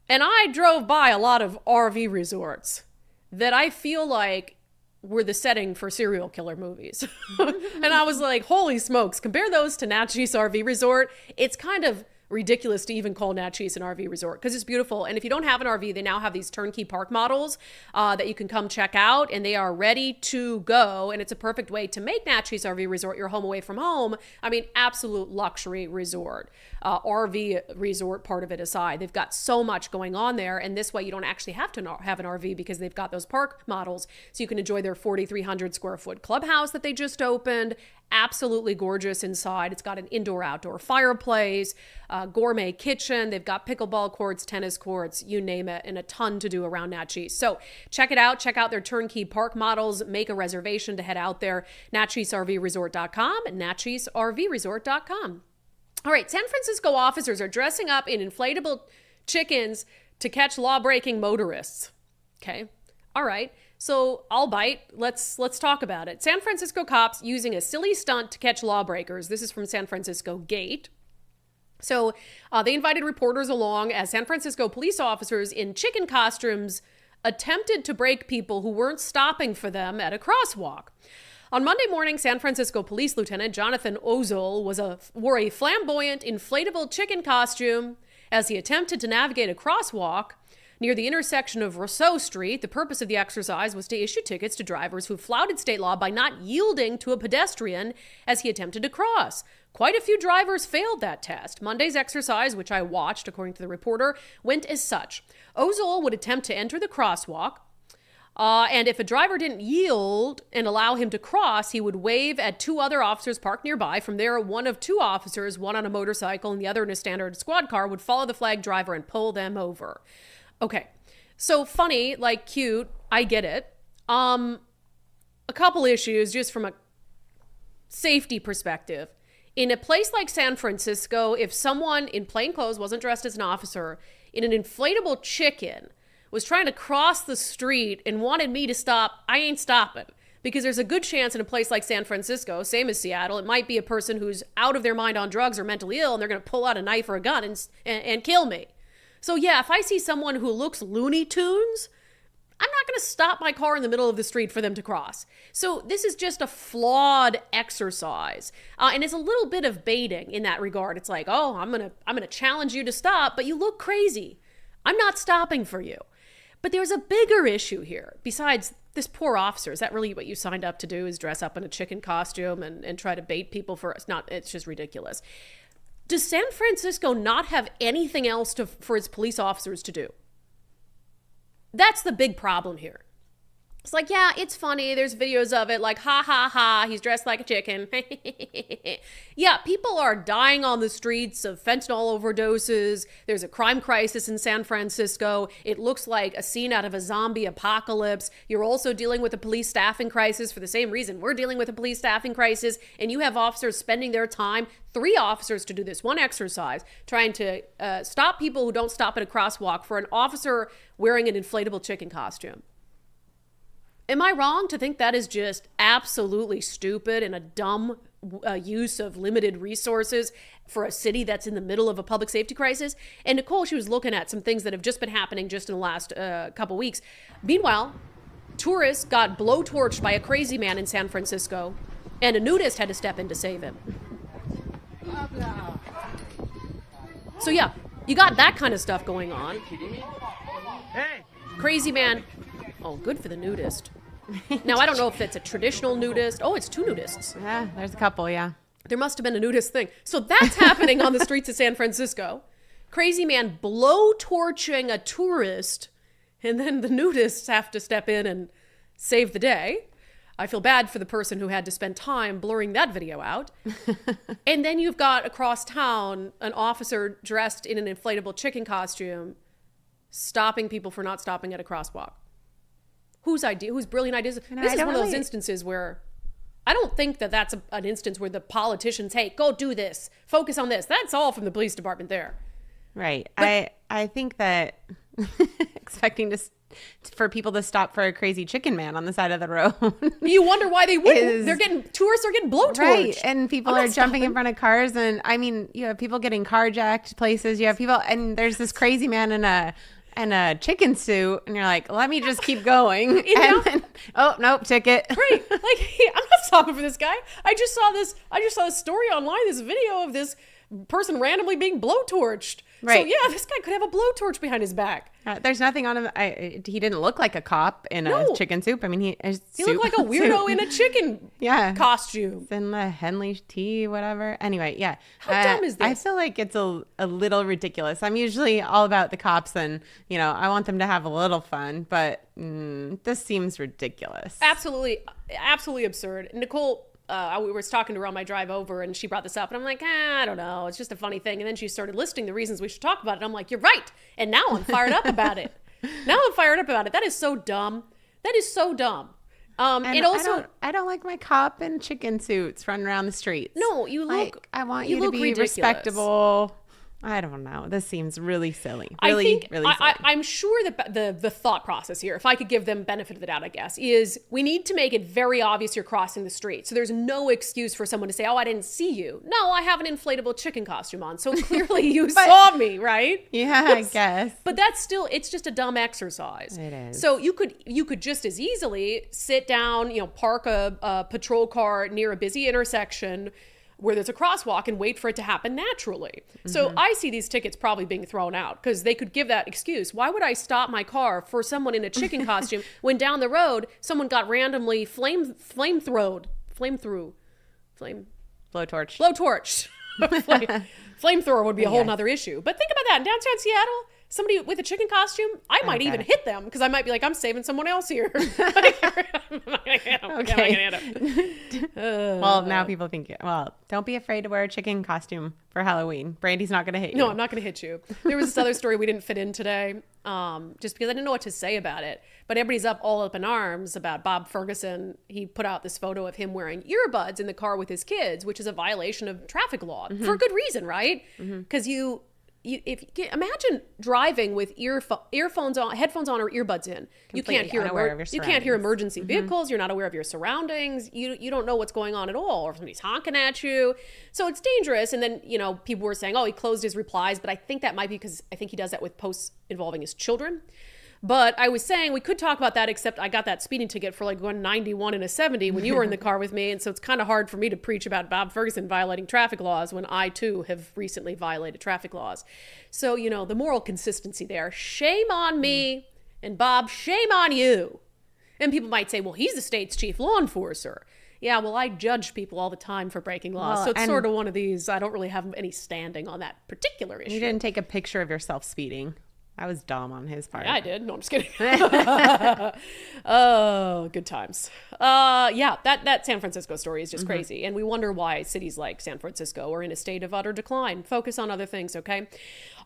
S1: And I drove by a lot of RV resorts that I feel like were the setting for serial killer movies. And I was like, holy smokes, compare those to Natchez RV Resort. It's kind of ridiculous to even call Natchez an RV resort because it's beautiful. And if you don't have an RV, they now have these turnkey park models that you can come check out, and they are ready to go. And it's a perfect way to make Natchez RV Resort your home away from home. I mean, absolute luxury resort. RV resort part of it aside, they've got so much going on there, and this way you don't actually have to have an RV because they've got those park models, so you can enjoy their 4,300 square foot clubhouse that they just opened. Absolutely gorgeous inside. It's got an indoor-outdoor fireplace, gourmet kitchen. They've got pickleball courts, tennis courts, you name it, and a ton to do around Natchez. So check it out. Check out their turnkey park models. Make a reservation to head out there. NatchezRVResort.com and NatchezRVResort.com. All right, San Francisco officers are dressing up in inflatable chickens to catch law-breaking motorists. Okay, all right. So I'll bite. Let's talk about it. San Francisco cops using a silly stunt to catch lawbreakers. This is from San Francisco Gate. So they invited reporters along as San Francisco police officers in chicken costumes attempted to break people who weren't stopping for them at a crosswalk. On Monday morning, San Francisco Police Lieutenant Jonathan Ozol wore a flamboyant inflatable chicken costume as he attempted to navigate a crosswalk near the intersection of Rousseau Street. The purpose of the exercise was to issue tickets to drivers who flouted state law by not yielding to a pedestrian as he attempted to cross. Quite a few drivers failed that test. Monday's exercise, which I watched, according to the reporter, went as such. Ozol would attempt to enter the crosswalk, and if a driver didn't yield and allow him to cross, he would wave at two other officers parked nearby. From there, one of two officers, one on a motorcycle and the other in a standard squad car, would follow the flagged driver and pull them over. Okay, so funny, like cute, I get it. A couple issues just from a safety perspective. In a place like San Francisco, if someone in plain clothes wasn't dressed as an officer in an inflatable chicken was trying to cross the street and wanted me to stop, I ain't stopping. Because there's a good chance in a place like San Francisco, same as Seattle, it might be a person who's out of their mind on drugs or mentally ill, and they're going to pull out a knife or a gun and kill me. So yeah, if I see someone who looks Looney Tunes, I'm not going to stop my car in the middle of the street for them to cross. So this is just a flawed exercise. And it's a little bit of baiting in that regard. It's like, oh, I'm going to challenge you to stop, but you look crazy. I'm not stopping for you. But there's a bigger issue here. Besides this poor officer, is that really what you signed up to do, is dress up in a chicken costume and try to bait people for it's just ridiculous. Does San Francisco not have anything else for its police officers to do? That's the big problem here. It's like, yeah, it's funny. There's videos of it like, ha, ha, ha, he's dressed like a chicken. Yeah, people are dying on the streets of fentanyl overdoses. There's a crime crisis in San Francisco. It looks like a scene out of a zombie apocalypse. You're also dealing with a police staffing crisis for the same reason we're dealing with a police staffing crisis. And you have officers spending their time, 3 officers to do this one exercise, trying to stop people who don't stop at a crosswalk for an officer wearing an inflatable chicken costume. Am I wrong to think that is just absolutely stupid and a dumb use of limited resources for a city that's in the middle of a public safety crisis? And Nicole, she was looking at some things that have just been happening just in the last couple weeks. Meanwhile, tourists got blowtorched by a crazy man in San Francisco, and a nudist had to step in to save him. So yeah, you got that kind of stuff going on.
S15: Hey!
S1: Crazy man. Oh, good for the nudist. Now, I don't know if it's a traditional nudist. Oh, it's 2 nudists.
S14: Yeah, there's a couple, yeah.
S1: There must have been a nudist thing. So that's happening on the streets of San Francisco. Crazy man blow torching a tourist and then the nudists have to step in and save the day. I feel bad for the person who had to spend time blurring that video out. And then you've got across town an officer dressed in an inflatable chicken costume stopping people for not stopping at a crosswalk. Whose brilliant ideas? This is one of those instances where I don't think that that's an instance where the politicians, hey, go do this, focus on this. That's all from the police department there.
S14: Right. But I think that expecting for people to stop for a crazy chicken man on the side of the road.
S1: You wonder why they wouldn't. Tourists are getting blowtorched.
S14: Right. And people are jumping in front of cars. And I mean, you have people getting carjacked places. You have people, and there's this crazy man in a chicken suit, and you're like, let me just keep going. Then, oh, nope, ticket.
S1: Right. Like, I'm not stopping for this guy. I just saw this story online, this video of this person randomly being blowtorched. Right. So yeah, this guy could have a blowtorch behind his back.
S14: There's nothing on him. He didn't look like a cop in a chicken soup. I mean, he
S1: looked like a weirdo in a chicken costume.
S14: In the Henley tea, whatever. Anyway, yeah.
S1: How dumb is this?
S14: I feel like it's a little ridiculous. I'm usually all about the cops, and I want them to have a little fun, but this seems ridiculous.
S1: Absolutely absurd. Nicole, we were talking to her on my drive over, and she brought this up, and I'm like, I don't know, it's just a funny thing. And then she started listing the reasons we should talk about it. I'm like, you're right. And now I'm fired up about it. That is so dumb.
S14: And also, I don't like my cop in chicken suits running around the streets.
S1: No, you look.
S14: I want you to be ridiculous. Respectable. I don't know. This seems really silly. Really silly.
S1: I'm sure that the thought process here, if I could give them benefit of the doubt, I guess, is we need to make it very obvious you're crossing the street. So there's no excuse for someone to say, oh, I didn't see you. No, I have an inflatable chicken costume on. So clearly you saw me, right?
S14: Yeah, I guess.
S1: But that's still, it's just a dumb exercise.
S14: It is.
S1: So you could just as easily sit down, park a patrol car near a busy intersection where there's a crosswalk and wait for it to happen naturally. Mm-hmm. So I see these tickets probably being thrown out because they could give that excuse. Why would I stop my car for someone in a chicken costume when down the road someone got randomly blowtorch. Flamethrower would be a whole nother issue. But think about that. In downtown Seattle, somebody with a chicken costume, I might even hit them because I might be like, I'm saving someone else here.
S14: Well, now people think, don't be afraid to wear a chicken costume for Halloween. Brandy's not going to hit you.
S1: No, I'm not going to hit you. There was this other story we didn't fit in today just because I didn't know what to say about it. But everybody's all up in arms about Bob Ferguson. He put out this photo of him wearing earbuds in the car with his kids, which is a violation of traffic law for a good reason, right? Because imagine driving with headphones on or earbuds in. You can't hear emergency vehicles. You're not aware of your surroundings. You don't know what's going on at all, or if somebody's honking at you. So it's dangerous. And then people were saying, oh, he closed his replies, but I think that might be because I think he does that with posts involving his children. But I was saying we could talk about that, except I got that speeding ticket for like going 91 and a 70 when you were in the car with me. And so it's kind of hard for me to preach about Bob Ferguson violating traffic laws when I, too, have recently violated traffic laws. So, the moral consistency there. Shame on me. And Bob, shame on you. And people might say, well, he's the state's chief law enforcer. Yeah, well, I judge people all the time for breaking laws. So it's sort of one of these, I don't really have any standing on that particular issue.
S14: You didn't take a picture of yourself speeding. I was dumb on his part.
S1: Yeah, I did. No, I'm just kidding. Oh, good times. That San Francisco story is just crazy. And we wonder why cities like San Francisco are in a state of utter decline. Focus on other things, okay?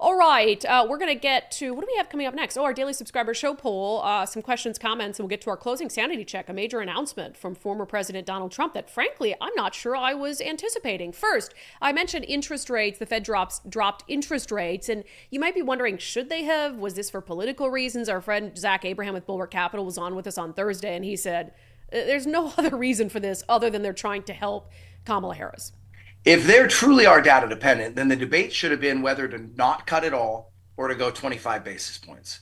S1: All right. We're going to get to, what do we have coming up next? Oh, our daily subscriber show poll, some questions, comments, and we'll get to our closing sanity check, a major announcement from former President Donald Trump that, frankly, I'm not sure I was anticipating. First, I mentioned interest rates. The Fed dropped interest rates. And you might be wondering, should they have? Was this for political reasons? Our friend Zach Abraham with Bulwark Capital was on with us on Thursday, and he said there's no other reason for this other than they're trying to help Kamala Harris.
S16: If they truly are data dependent, then the debate should have been whether to not cut it all or to go 25 basis points.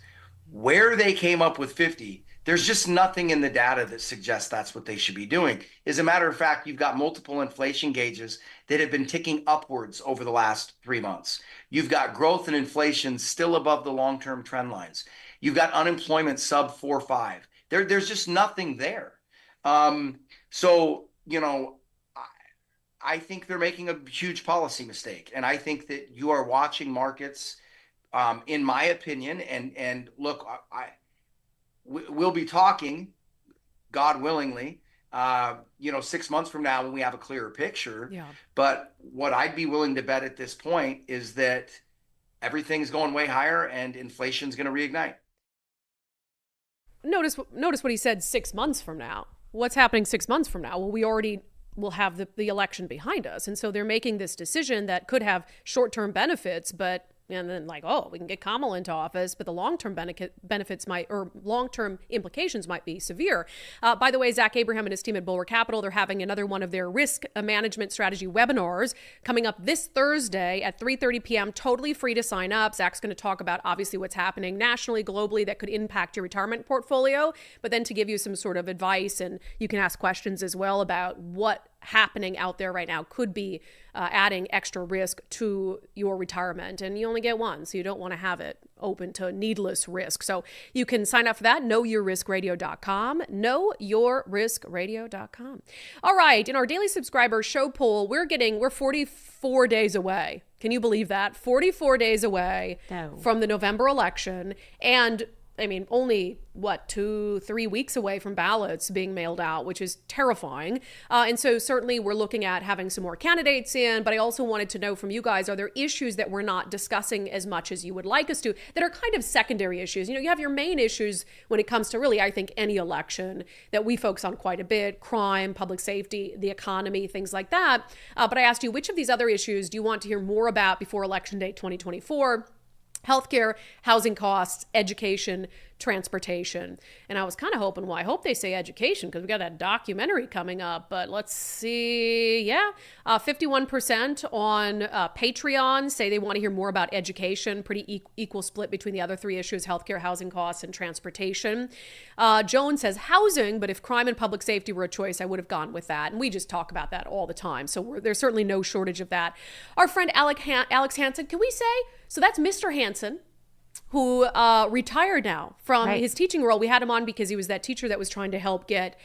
S16: Where they came up with 50, there's just nothing in the data that suggests that's what they should be doing. As a matter of fact, you've got multiple inflation gauges that have been ticking upwards over the last 3 months. You've got growth and inflation still above the long-term trend lines. You've got unemployment sub 4.5. There's just nothing there. I think they're making a huge policy mistake. And I think that you are watching markets, in my opinion, and look, we'll be talking, God willingly, 6 months from now when we have a clearer picture.
S1: Yeah.
S16: But what I'd be willing to bet at this point is that everything's going way higher and inflation's going to reignite.
S1: Notice what he said 6 months from now. What's happening 6 months from now? Well, we already will have the election behind us. And so they're making this decision that could have short-term benefits, and then we can get Kamala into office, but the long-term benefits long-term implications might be severe. By the way, Zach Abraham and his team at Bulwark Capital, they're having another one of their risk management strategy webinars coming up this Thursday at 3:30 p.m. Totally free to sign up. Zach's going to talk about obviously what's happening nationally, globally that could impact your retirement portfolio, but then to give you some sort of advice, and you can ask questions as well about what happening out there right now could be adding extra risk to your retirement. And you only get one, so you don't want to have it open to needless risk. So you can sign up for that, knowyourriskradio.com, knowyourriskradio.com. All right, in our daily subscriber show poll, we're 44 days away. Can you believe that? 44 days away from the November election. And only 2-3 weeks away from ballots being mailed out, which is terrifying. And so certainly we're looking at having some more candidates in, but I also wanted to know from you guys, are there issues that we're not discussing as much as you would like us to that are kind of secondary issues? You have your main issues when it comes to really, I think, any election that we focus on quite a bit: crime, public safety, the economy, things like that. But I asked you, which of these other issues do you want to hear more about before Election Day 2024? Healthcare, housing costs, education, transportation. And I was kind of hoping, I hope they say education because we got that documentary coming up. But let's see. 51% on Patreon say they want to hear more about education. Pretty equal split between the other three issues: healthcare, housing costs, and transportation. Joan says housing, but if crime and public safety were a choice, I would have gone with that. And we just talk about that all the time. So there's certainly no shortage of that. Our friend Alex Hansen, can we say? So that's Mr. Hansen, who retired now from his teaching role. We had him on because he was that teacher that was trying to help get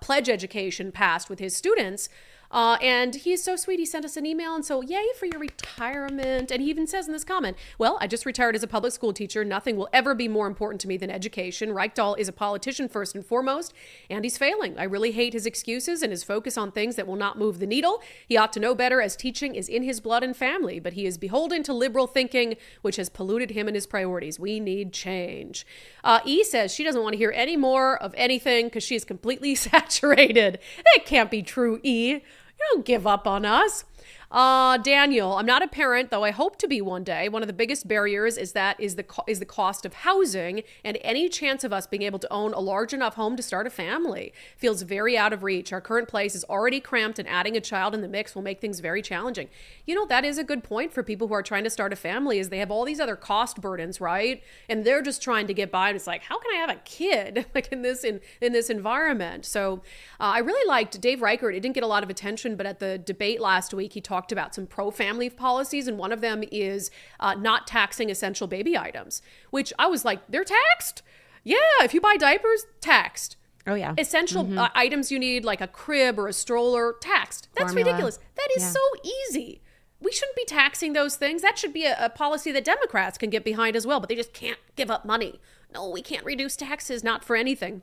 S1: pledge education passed with his students. And he's so sweet. He sent us an email. And so, yay for your retirement. And he even says in this comment, well, I just retired as a public school teacher. Nothing will ever be more important to me than education. Reichdahl is a politician first and foremost, and he's failing. I really hate his excuses and his focus on things that will not move the needle. He ought to know better, as teaching is in his blood and family, but he is beholden to liberal thinking, which has polluted him and his priorities. We need change. E says she doesn't want to hear any more of anything because she is completely saturated. That can't be true, E. You don't give up on us. Daniel, I'm not a parent, though I hope to be one day. One of the biggest barriers is the cost of housing, and any chance of us being able to own a large enough home to start a family feels very out of reach. Our current place is already cramped, and adding a child in the mix will make things very challenging. That is a good point for people who are trying to start a family, is they have all these other cost burdens, right? And they're just trying to get by, and it's like, how can I have a kid in this environment? So I really liked Dave Reichert. It didn't get a lot of attention, but at the debate last week, he talked about some pro-family policies, and one of them is not taxing essential baby items, which I was like, they're taxed? Yeah, if you buy diapers, taxed.
S14: Oh, yeah.
S1: Essential items you need, like a crib or a stroller, taxed. That's
S14: Formula.
S1: ridiculous. That is so easy. We shouldn't be taxing those things. That should be a policy that Democrats can get behind as well, but they just can't give up money. No, we can't reduce taxes, not for anything.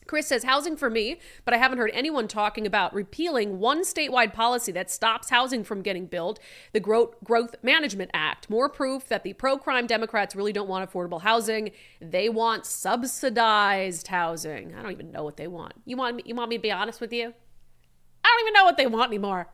S1: Chris says, housing for me, but I haven't heard anyone talking about repealing one statewide policy that stops housing from getting built, the Growth Management Act. More proof that the pro-crime Democrats really don't want affordable housing. They want subsidized housing. I don't even know what they want. You want me to be honest with you? I don't even know what they want anymore.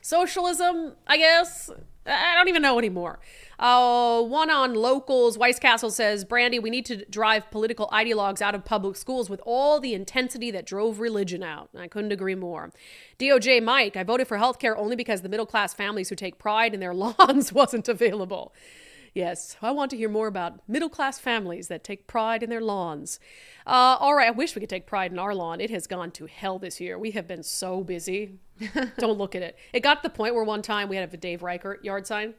S1: Socialism, I guess. I don't even know anymore. One on locals. Weisscastle says, Brandi, we need to drive political ideologues out of public schools with all the intensity that drove religion out. I couldn't agree more. DOJ Mike, I voted for healthcare only because the middle-class families who take pride in their lawns wasn't available. Yes, I want to hear more about middle-class families that take pride in their lawns. All right, I wish we could take pride in our lawn. It has gone to hell this year. We have been so busy. Don't look at it. It got to the point where one time we had a Dave Reichert yard sign,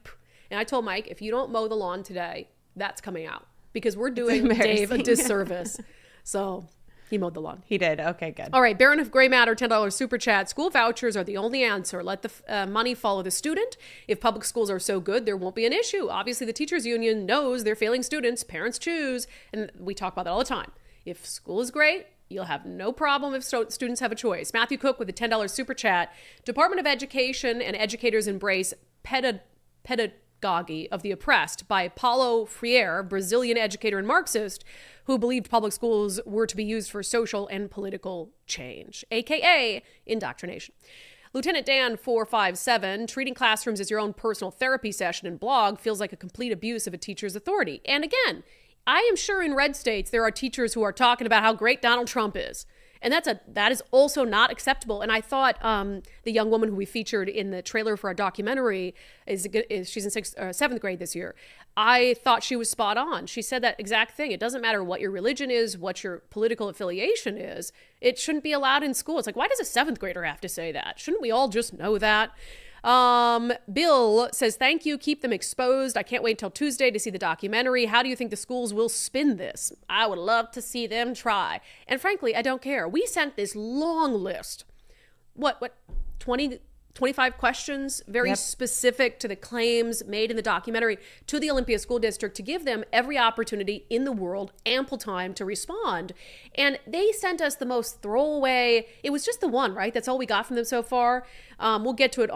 S1: and I told Mike, if you don't mow the lawn today, that's coming out, because we're doing Dave a disservice. So he mowed the lawn.
S14: He did. Okay, good.
S1: All right. Baron of Gray Matter, $10 super chat. School vouchers are the only answer. Let the money follow the student. If public schools are so good, there won't be an issue. Obviously, the teachers union knows they're failing students. Parents choose. And we talk about that all the time. If school is great, you'll have no problem if students have a choice. Matthew Cook with a $10 super chat. Department of Education and educators embrace pedagogy of the oppressed by Paulo Freire, Brazilian educator and Marxist, who believed public schools were to be used for social and political change, aka indoctrination. Lieutenant Dan 457, treating classrooms as your own personal therapy session and blog feels like a complete abuse of a teacher's authority. And again, I am sure in red states there are teachers who are talking about how great Donald Trump is. And that is also not acceptable. And I thought the young woman who we featured in the trailer for our documentary she's in 7th grade this year. I thought she was spot on. She said that exact thing. It doesn't matter what your religion is, what your political affiliation is. It shouldn't be allowed in school. It's like, why does a 7th grader have to say that? Shouldn't we all just know that? Bill says, thank you. Keep them exposed. I can't wait till Tuesday to see the documentary. How do you think the schools will spin this? I would love to see them try. And frankly, I don't care. We sent this long list. What, 20, 25 questions, very specific to the claims made in the documentary to the Olympia School District to give them every opportunity in the world, ample time to respond. And they sent us the most throwaway. It was just the one, right? That's all we got from them so far. We'll get to it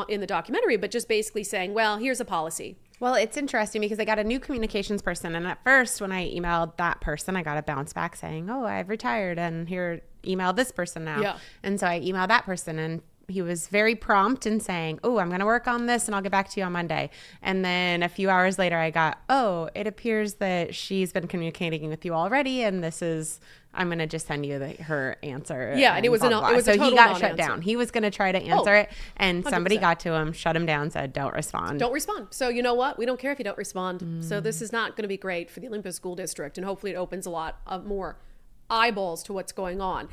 S1: in the documentary, but just basically saying, well, here's a policy.
S14: Well, it's interesting because I got a new communications person. And at first, when I emailed that person, I got a bounce back saying, oh, I've retired and here, email this person now.
S1: Yeah.
S14: And so I emailed that person and he was very prompt in saying, oh, I'm going to work on this and I'll get back to you on Monday. And then a few hours later, I got, oh, it appears that she's been communicating with you already. And I'm going to just send you her answer.
S1: Yeah. And it was
S14: blah,
S1: a
S14: blah, blah.
S1: so
S14: he got shut down. He was going to try to answer it. And
S1: 100%.
S14: Somebody got to him, shut him down, said, don't respond.
S1: Don't respond. So you know what? We don't care if you don't respond. So this is not going to be great for the Olympia School District. And hopefully it opens a lot of more eyeballs to what's going on.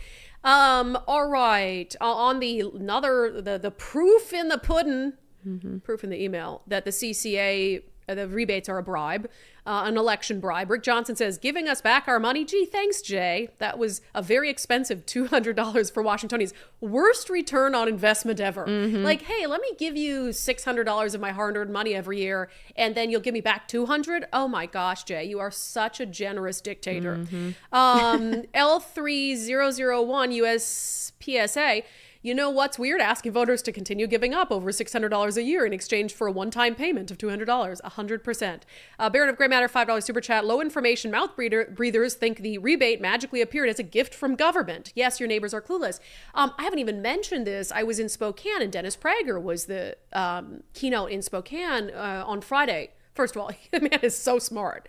S1: All right. On the proof in the pudding, proof in the email that the CCA, the rebates are a bribe, an election bribe. Rick Johnson says, giving us back our money. Gee, thanks, Jay. That was a very expensive $200 for Washingtonians. Worst return on investment ever. Like, hey, let me give you $600 of my hard-earned money every year, and then you'll give me back $200. Oh my gosh, Jay, you are such a generous dictator. L3001 USPSA. You know what's weird? Asking voters to continue giving up over $600 a year in exchange for a one-time payment of $200, 100%. Baron of Gray Matter, $5 super chat. Low information mouth breathers think the rebate magically appeared as a gift from government. Yes, your neighbors are clueless. I haven't even mentioned this. I was in Spokane and Dennis Prager was the keynote in Spokane on Friday. First of all, the man is so smart.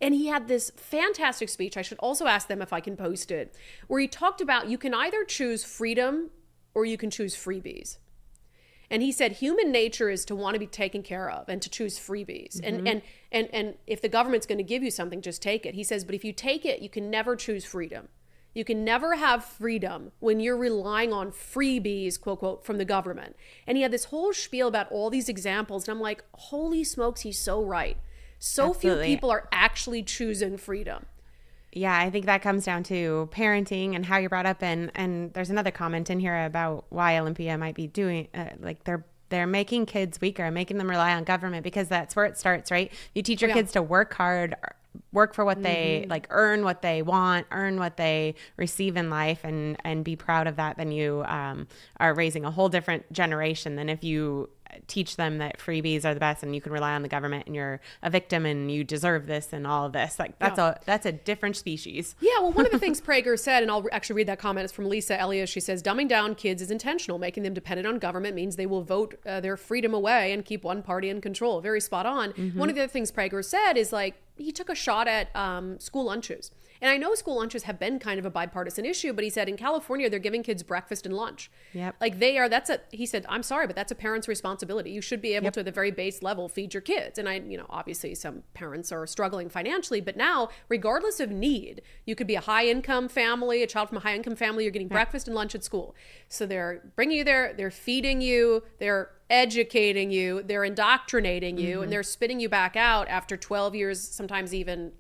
S1: And he had this fantastic speech. I should also ask them if I can post it, where he talked about you can either choose freedom or you can choose freebies. And he said human nature is to want to be taken care of and to choose freebies. And if the government's going to give you something, just take it. He says, but if you take it, you can never choose freedom. You can never have freedom when you're relying on freebies, quote, quote, from the government. And he had this whole spiel about all these examples. And I'm like, holy smokes, he's so right. So
S14: Absolutely.
S1: Few people are actually choosing freedom.
S14: Yeah, I think that comes down to parenting and how you're brought up. And there's another comment in here about why Olympia might be doing, they're making kids weaker, making them rely on government, because that's where it starts, right? You teach your kids to work hard, work for what they earn what they want, earn what they receive in life, and be proud of that. Then you are raising a whole different generation than if you teach them that freebies are the best and you can rely on the government and you're a victim and you deserve this and all of this. Like that's a different species.
S1: Yeah, well, one of the things Prager said, and I'll actually read that comment, is from Lisa Elias. She says, dumbing down kids is intentional. Making them dependent on government means they will vote their freedom away and keep one party in control. Very spot on. One of the other things Prager said is, like, he took a shot at school lunches. And I know school lunches have been kind of a bipartisan issue, but he said in California, they're giving kids breakfast and lunch.
S14: Yep.
S1: Like he said, I'm sorry, but that's a parent's responsibility. You should be able to, at the very base level, feed your kids. And obviously some parents are struggling financially, but now, regardless of need, you could be a high income family, a child from a high income family, you're getting breakfast and lunch at school. So they're bringing you there, they're feeding you, they're educating you, they're indoctrinating you, and they're spitting you back out after 12 years, sometimes even,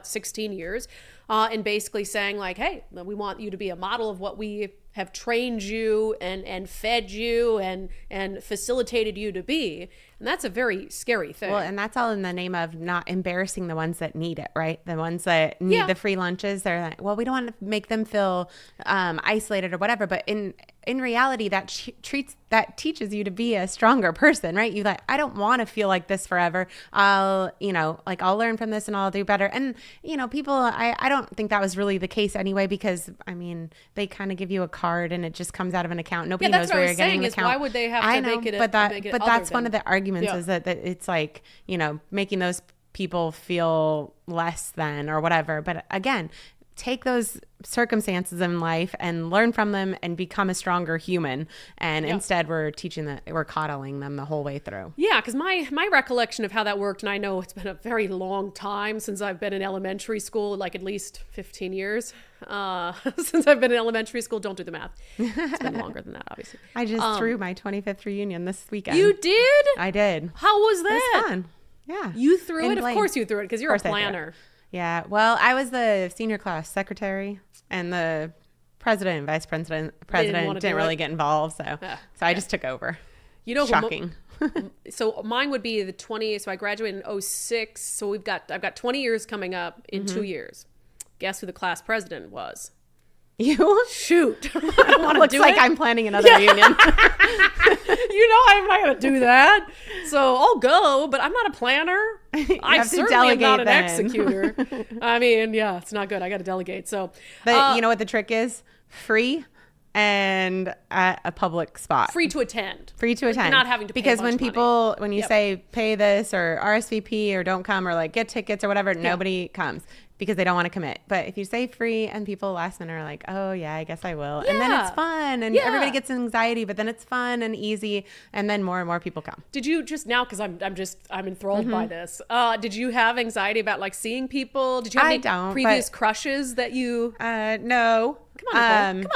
S1: 16 years, and basically saying, like, hey, we want you to be a model of what we have trained you and fed you and facilitated you to be. And that's a very scary thing.
S14: Well, and that's all in the name of not embarrassing the ones that need it, right? The ones that need the free lunches. They're like, well, we don't want to make them feel isolated or whatever. But in reality, that teaches you to be a stronger person, right? You like, I don't want to feel like this forever. I'll learn from this and I'll do better. And, people, I don't think that was really the case anyway, because they kind of give you a card and it just comes out of an account. Nobody knows where you're getting the account.
S1: Why would they have to make it?
S14: But that's one of the arguments is that it's like, making those people feel less than or whatever. But again, take those circumstances in life and learn from them and become a stronger human. And instead we're coddling them the whole way through.
S1: Yeah, because my recollection of how that worked, and I know it's been a very long time since I've been in elementary school, like at least 15 years since I've been in elementary school. Don't do the math. It's been longer than that, obviously.
S14: I just threw my 25th reunion this weekend.
S1: You did?
S14: I did.
S1: How was that?
S14: It was fun. Yeah.
S1: You threw it? Of course you threw it, because you're a planner.
S14: Yeah. Well, I was the senior class secretary, and the president and vice president didn't really get involved. So I just took over. Shocking.
S1: So mine would be the 20. So I graduated in 06. So I've got 20 years coming up in 2 years. Guess who the class president was?
S14: You?
S1: Shoot.
S14: Looks like I'm planning another reunion.
S1: I'm not going to do that. So I'll go, but I'm not a planner. I certainly am not an executor. I mean, it's not good. I got to delegate. So,
S14: but you know what the trick is? Free and at a public spot.
S1: Free to attend.
S14: You're
S1: not having to pay
S14: because
S1: a bunch
S14: when you say pay this or RSVP or don't come or like get tickets or whatever, nobody comes because they don't want to commit. But if you say free and people last minute are like, oh yeah, I guess I will. And then it's fun and everybody gets anxiety, but then it's fun and easy. And then more and more people come.
S1: Did you just now, cause I'm enthralled by this. Did you have anxiety about like seeing people? Did you have any previous crushes that you?
S14: No.
S1: Come on,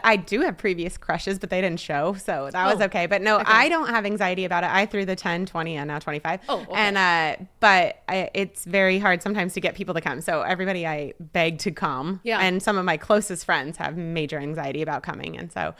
S14: I do have previous crushes, but they didn't show, so that was okay. But no, I don't have anxiety about it. I threw the 10, 20, and now 25.
S1: Oh, okay.
S14: And it's very hard sometimes to get people to come. So everybody I beg to come. Yeah. And some of my closest friends have major anxiety about coming, and so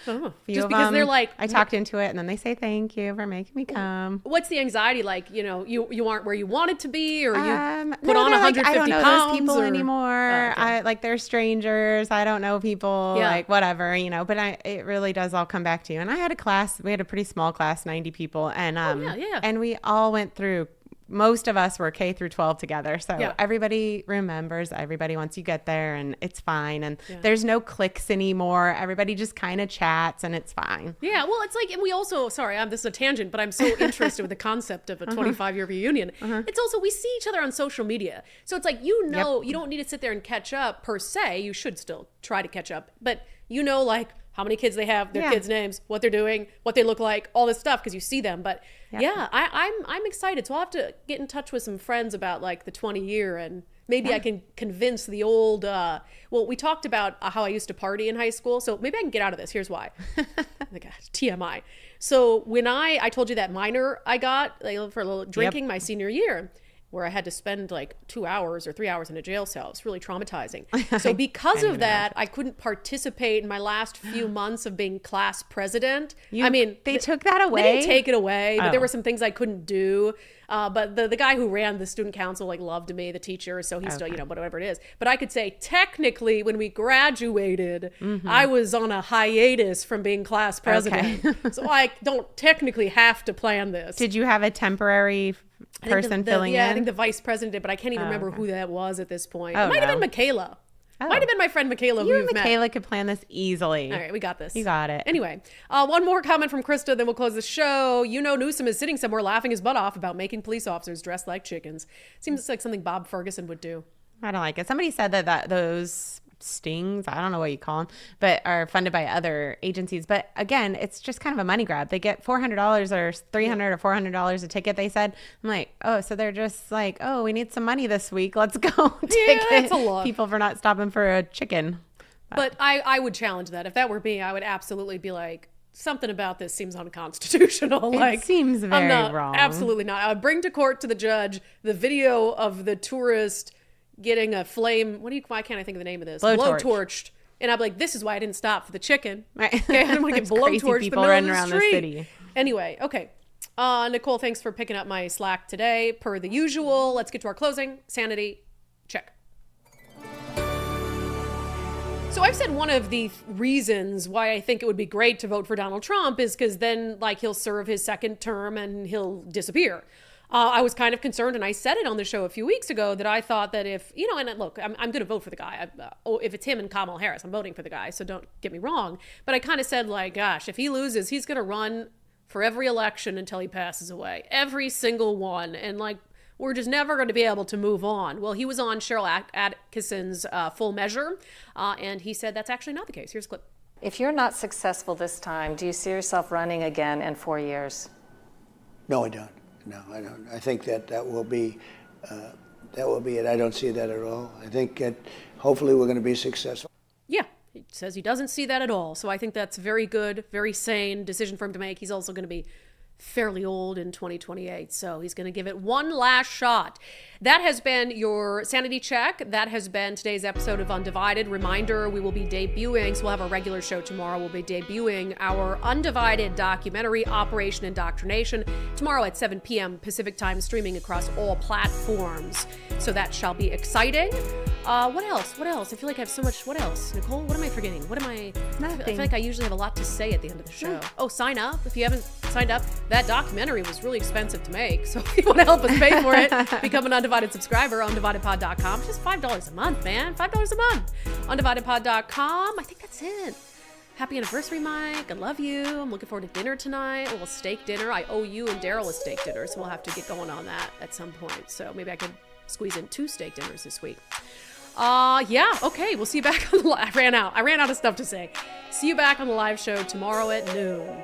S1: just because they're like,
S14: I talked into it, and then they say thank you for making me come.
S1: What's the anxiety like? You aren't where you wanted to be, or you put on 150
S14: I don't know
S1: pounds
S14: those people anymore. They're strangers. I don't know people, like whatever, but it really does all come back to you. And I had a class, we had a pretty small class, 90 people. And, and we all went through, most of us were K through 12 together. So everybody remembers everybody once you get there, and it's fine. And there's no cliques anymore. Everybody just kind of chats and it's fine.
S1: Yeah. Well, it's like, and we also, this is a tangent, but I'm so interested with the concept of a 25-year reunion. It's also, we see each other on social media. So it's like, you don't need to sit there and catch up per se. You should still try to catch up, but like how many kids they have, their kids' names, what they're doing, what they look like, all this stuff, because you see them. But I'm excited. So I'll have to get in touch with some friends about like the 20-year, and maybe I can convince the old, we talked about how I used to party in high school. So maybe I can get out of this. Here's why. TMI. So when I told you that minor I got for a little drinking my senior year, where I had to spend like 2 hours or 3 hours in a jail cell. It's really traumatizing. So because of that, I couldn't participate in my last few months of being class president.
S14: They took that away?
S1: They didn't take it away, but there were some things I couldn't do. But the guy who ran the student council loved me, the teacher, so he's still, whatever it is. But I could say technically when we graduated, I was on a hiatus from being class president. Okay. So I don't technically have to plan this.
S14: Did you have a temporary person filling in?
S1: Yeah, I think the vice president did, but I can't even remember who that was at this point. It might have been Michaela. Might have been my friend Michaela.
S14: You and Michaela could plan this easily.
S1: All right, we got this.
S14: You got it.
S1: Anyway, one more comment from Krista, then we'll close the show. Newsom is sitting somewhere laughing his butt off about making police officers dress like chickens. Seems like something Bob Ferguson would do.
S14: I don't like it. Somebody said that those stings, I don't know what you call them, but are funded by other agencies. But again, it's just kind of a money grab. They get $400 or $300 or $400 a ticket, they said. I'm like, oh, so they're just like, oh, we need some money this week. Let's go ticket
S1: that's a lot.
S14: People for not stopping for a chicken.
S1: But I would challenge that. If that were me, I would absolutely be like, something about this seems unconstitutional.
S14: It seems very wrong.
S1: Absolutely not. I would bring to court to the judge the video of the tourist getting a flame. Why can't I think of the name of this?
S14: Blowtorch.
S1: Blowtorched And I'd be like, this is why I didn't stop for the chicken.
S14: Right.
S1: Okay, I didn't want to get blowtorched the
S14: people
S1: middle
S14: running
S1: of the
S14: around
S1: street.
S14: the city.
S1: Anyway, okay. Nicole, thanks for picking up my slack today, per the usual. Let's get to our closing. Sanity, check. So I've said one of the reasons why I think it would be great to vote for Donald Trump is because then, like, he'll serve his second term and he'll disappear. I was kind of concerned, and I said it on the show a few weeks ago, that I thought that if, you know, and look, I'm going to vote for the guy. If it's him and Kamala Harris, I'm voting for the guy, so don't get me wrong. But I kind of said, like, gosh, if he loses, he's going to run for every election until he passes away. Every single one. And, like, we're just never going to be able to move on. Well, he was on Cheryl Atkinson's Full Measure, and he said that's actually not the case. Here's a clip.
S17: If you're not successful this time, do you see yourself running again in 4 years?
S18: No, I don't. No, I don't. I think that will be it. I don't see that at all. I think that hopefully we're going to be successful.
S1: Yeah, he says he doesn't see that at all. So I think that's very good, very sane decision for him to make. He's also going to be fairly old in 2028, so he's going to give it one last shot. That has been your sanity check. That has been today's episode of Undivided. Reminder, we will be debuting, so we'll have a regular show tomorrow. We'll be debuting our Undivided documentary, Operation Indoctrination, tomorrow at 7 p.m. Pacific time, streaming across all platforms. So that shall be exciting. What else? I feel like I have so much. What else? Nicole, what am I forgetting? I feel like I usually have a lot to say at the end of the show. Oh, sign up. If you haven't signed up, that documentary was really expensive to make. So if you want to help us pay for it, become an Undivided subscriber, undividedpod.com. Just $5 a month, man. $5 a month. Undividedpod.com. I think that's it. Happy anniversary, Mike. I love you. I'm looking forward to dinner tonight. A little steak dinner. I owe you and Daryl a steak dinner, so we'll have to get going on that at some point. So maybe I could squeeze in 2 steak dinners this week. Yeah, okay. We'll see you back on the live. I ran out of stuff to say. See you back on the live show tomorrow at noon.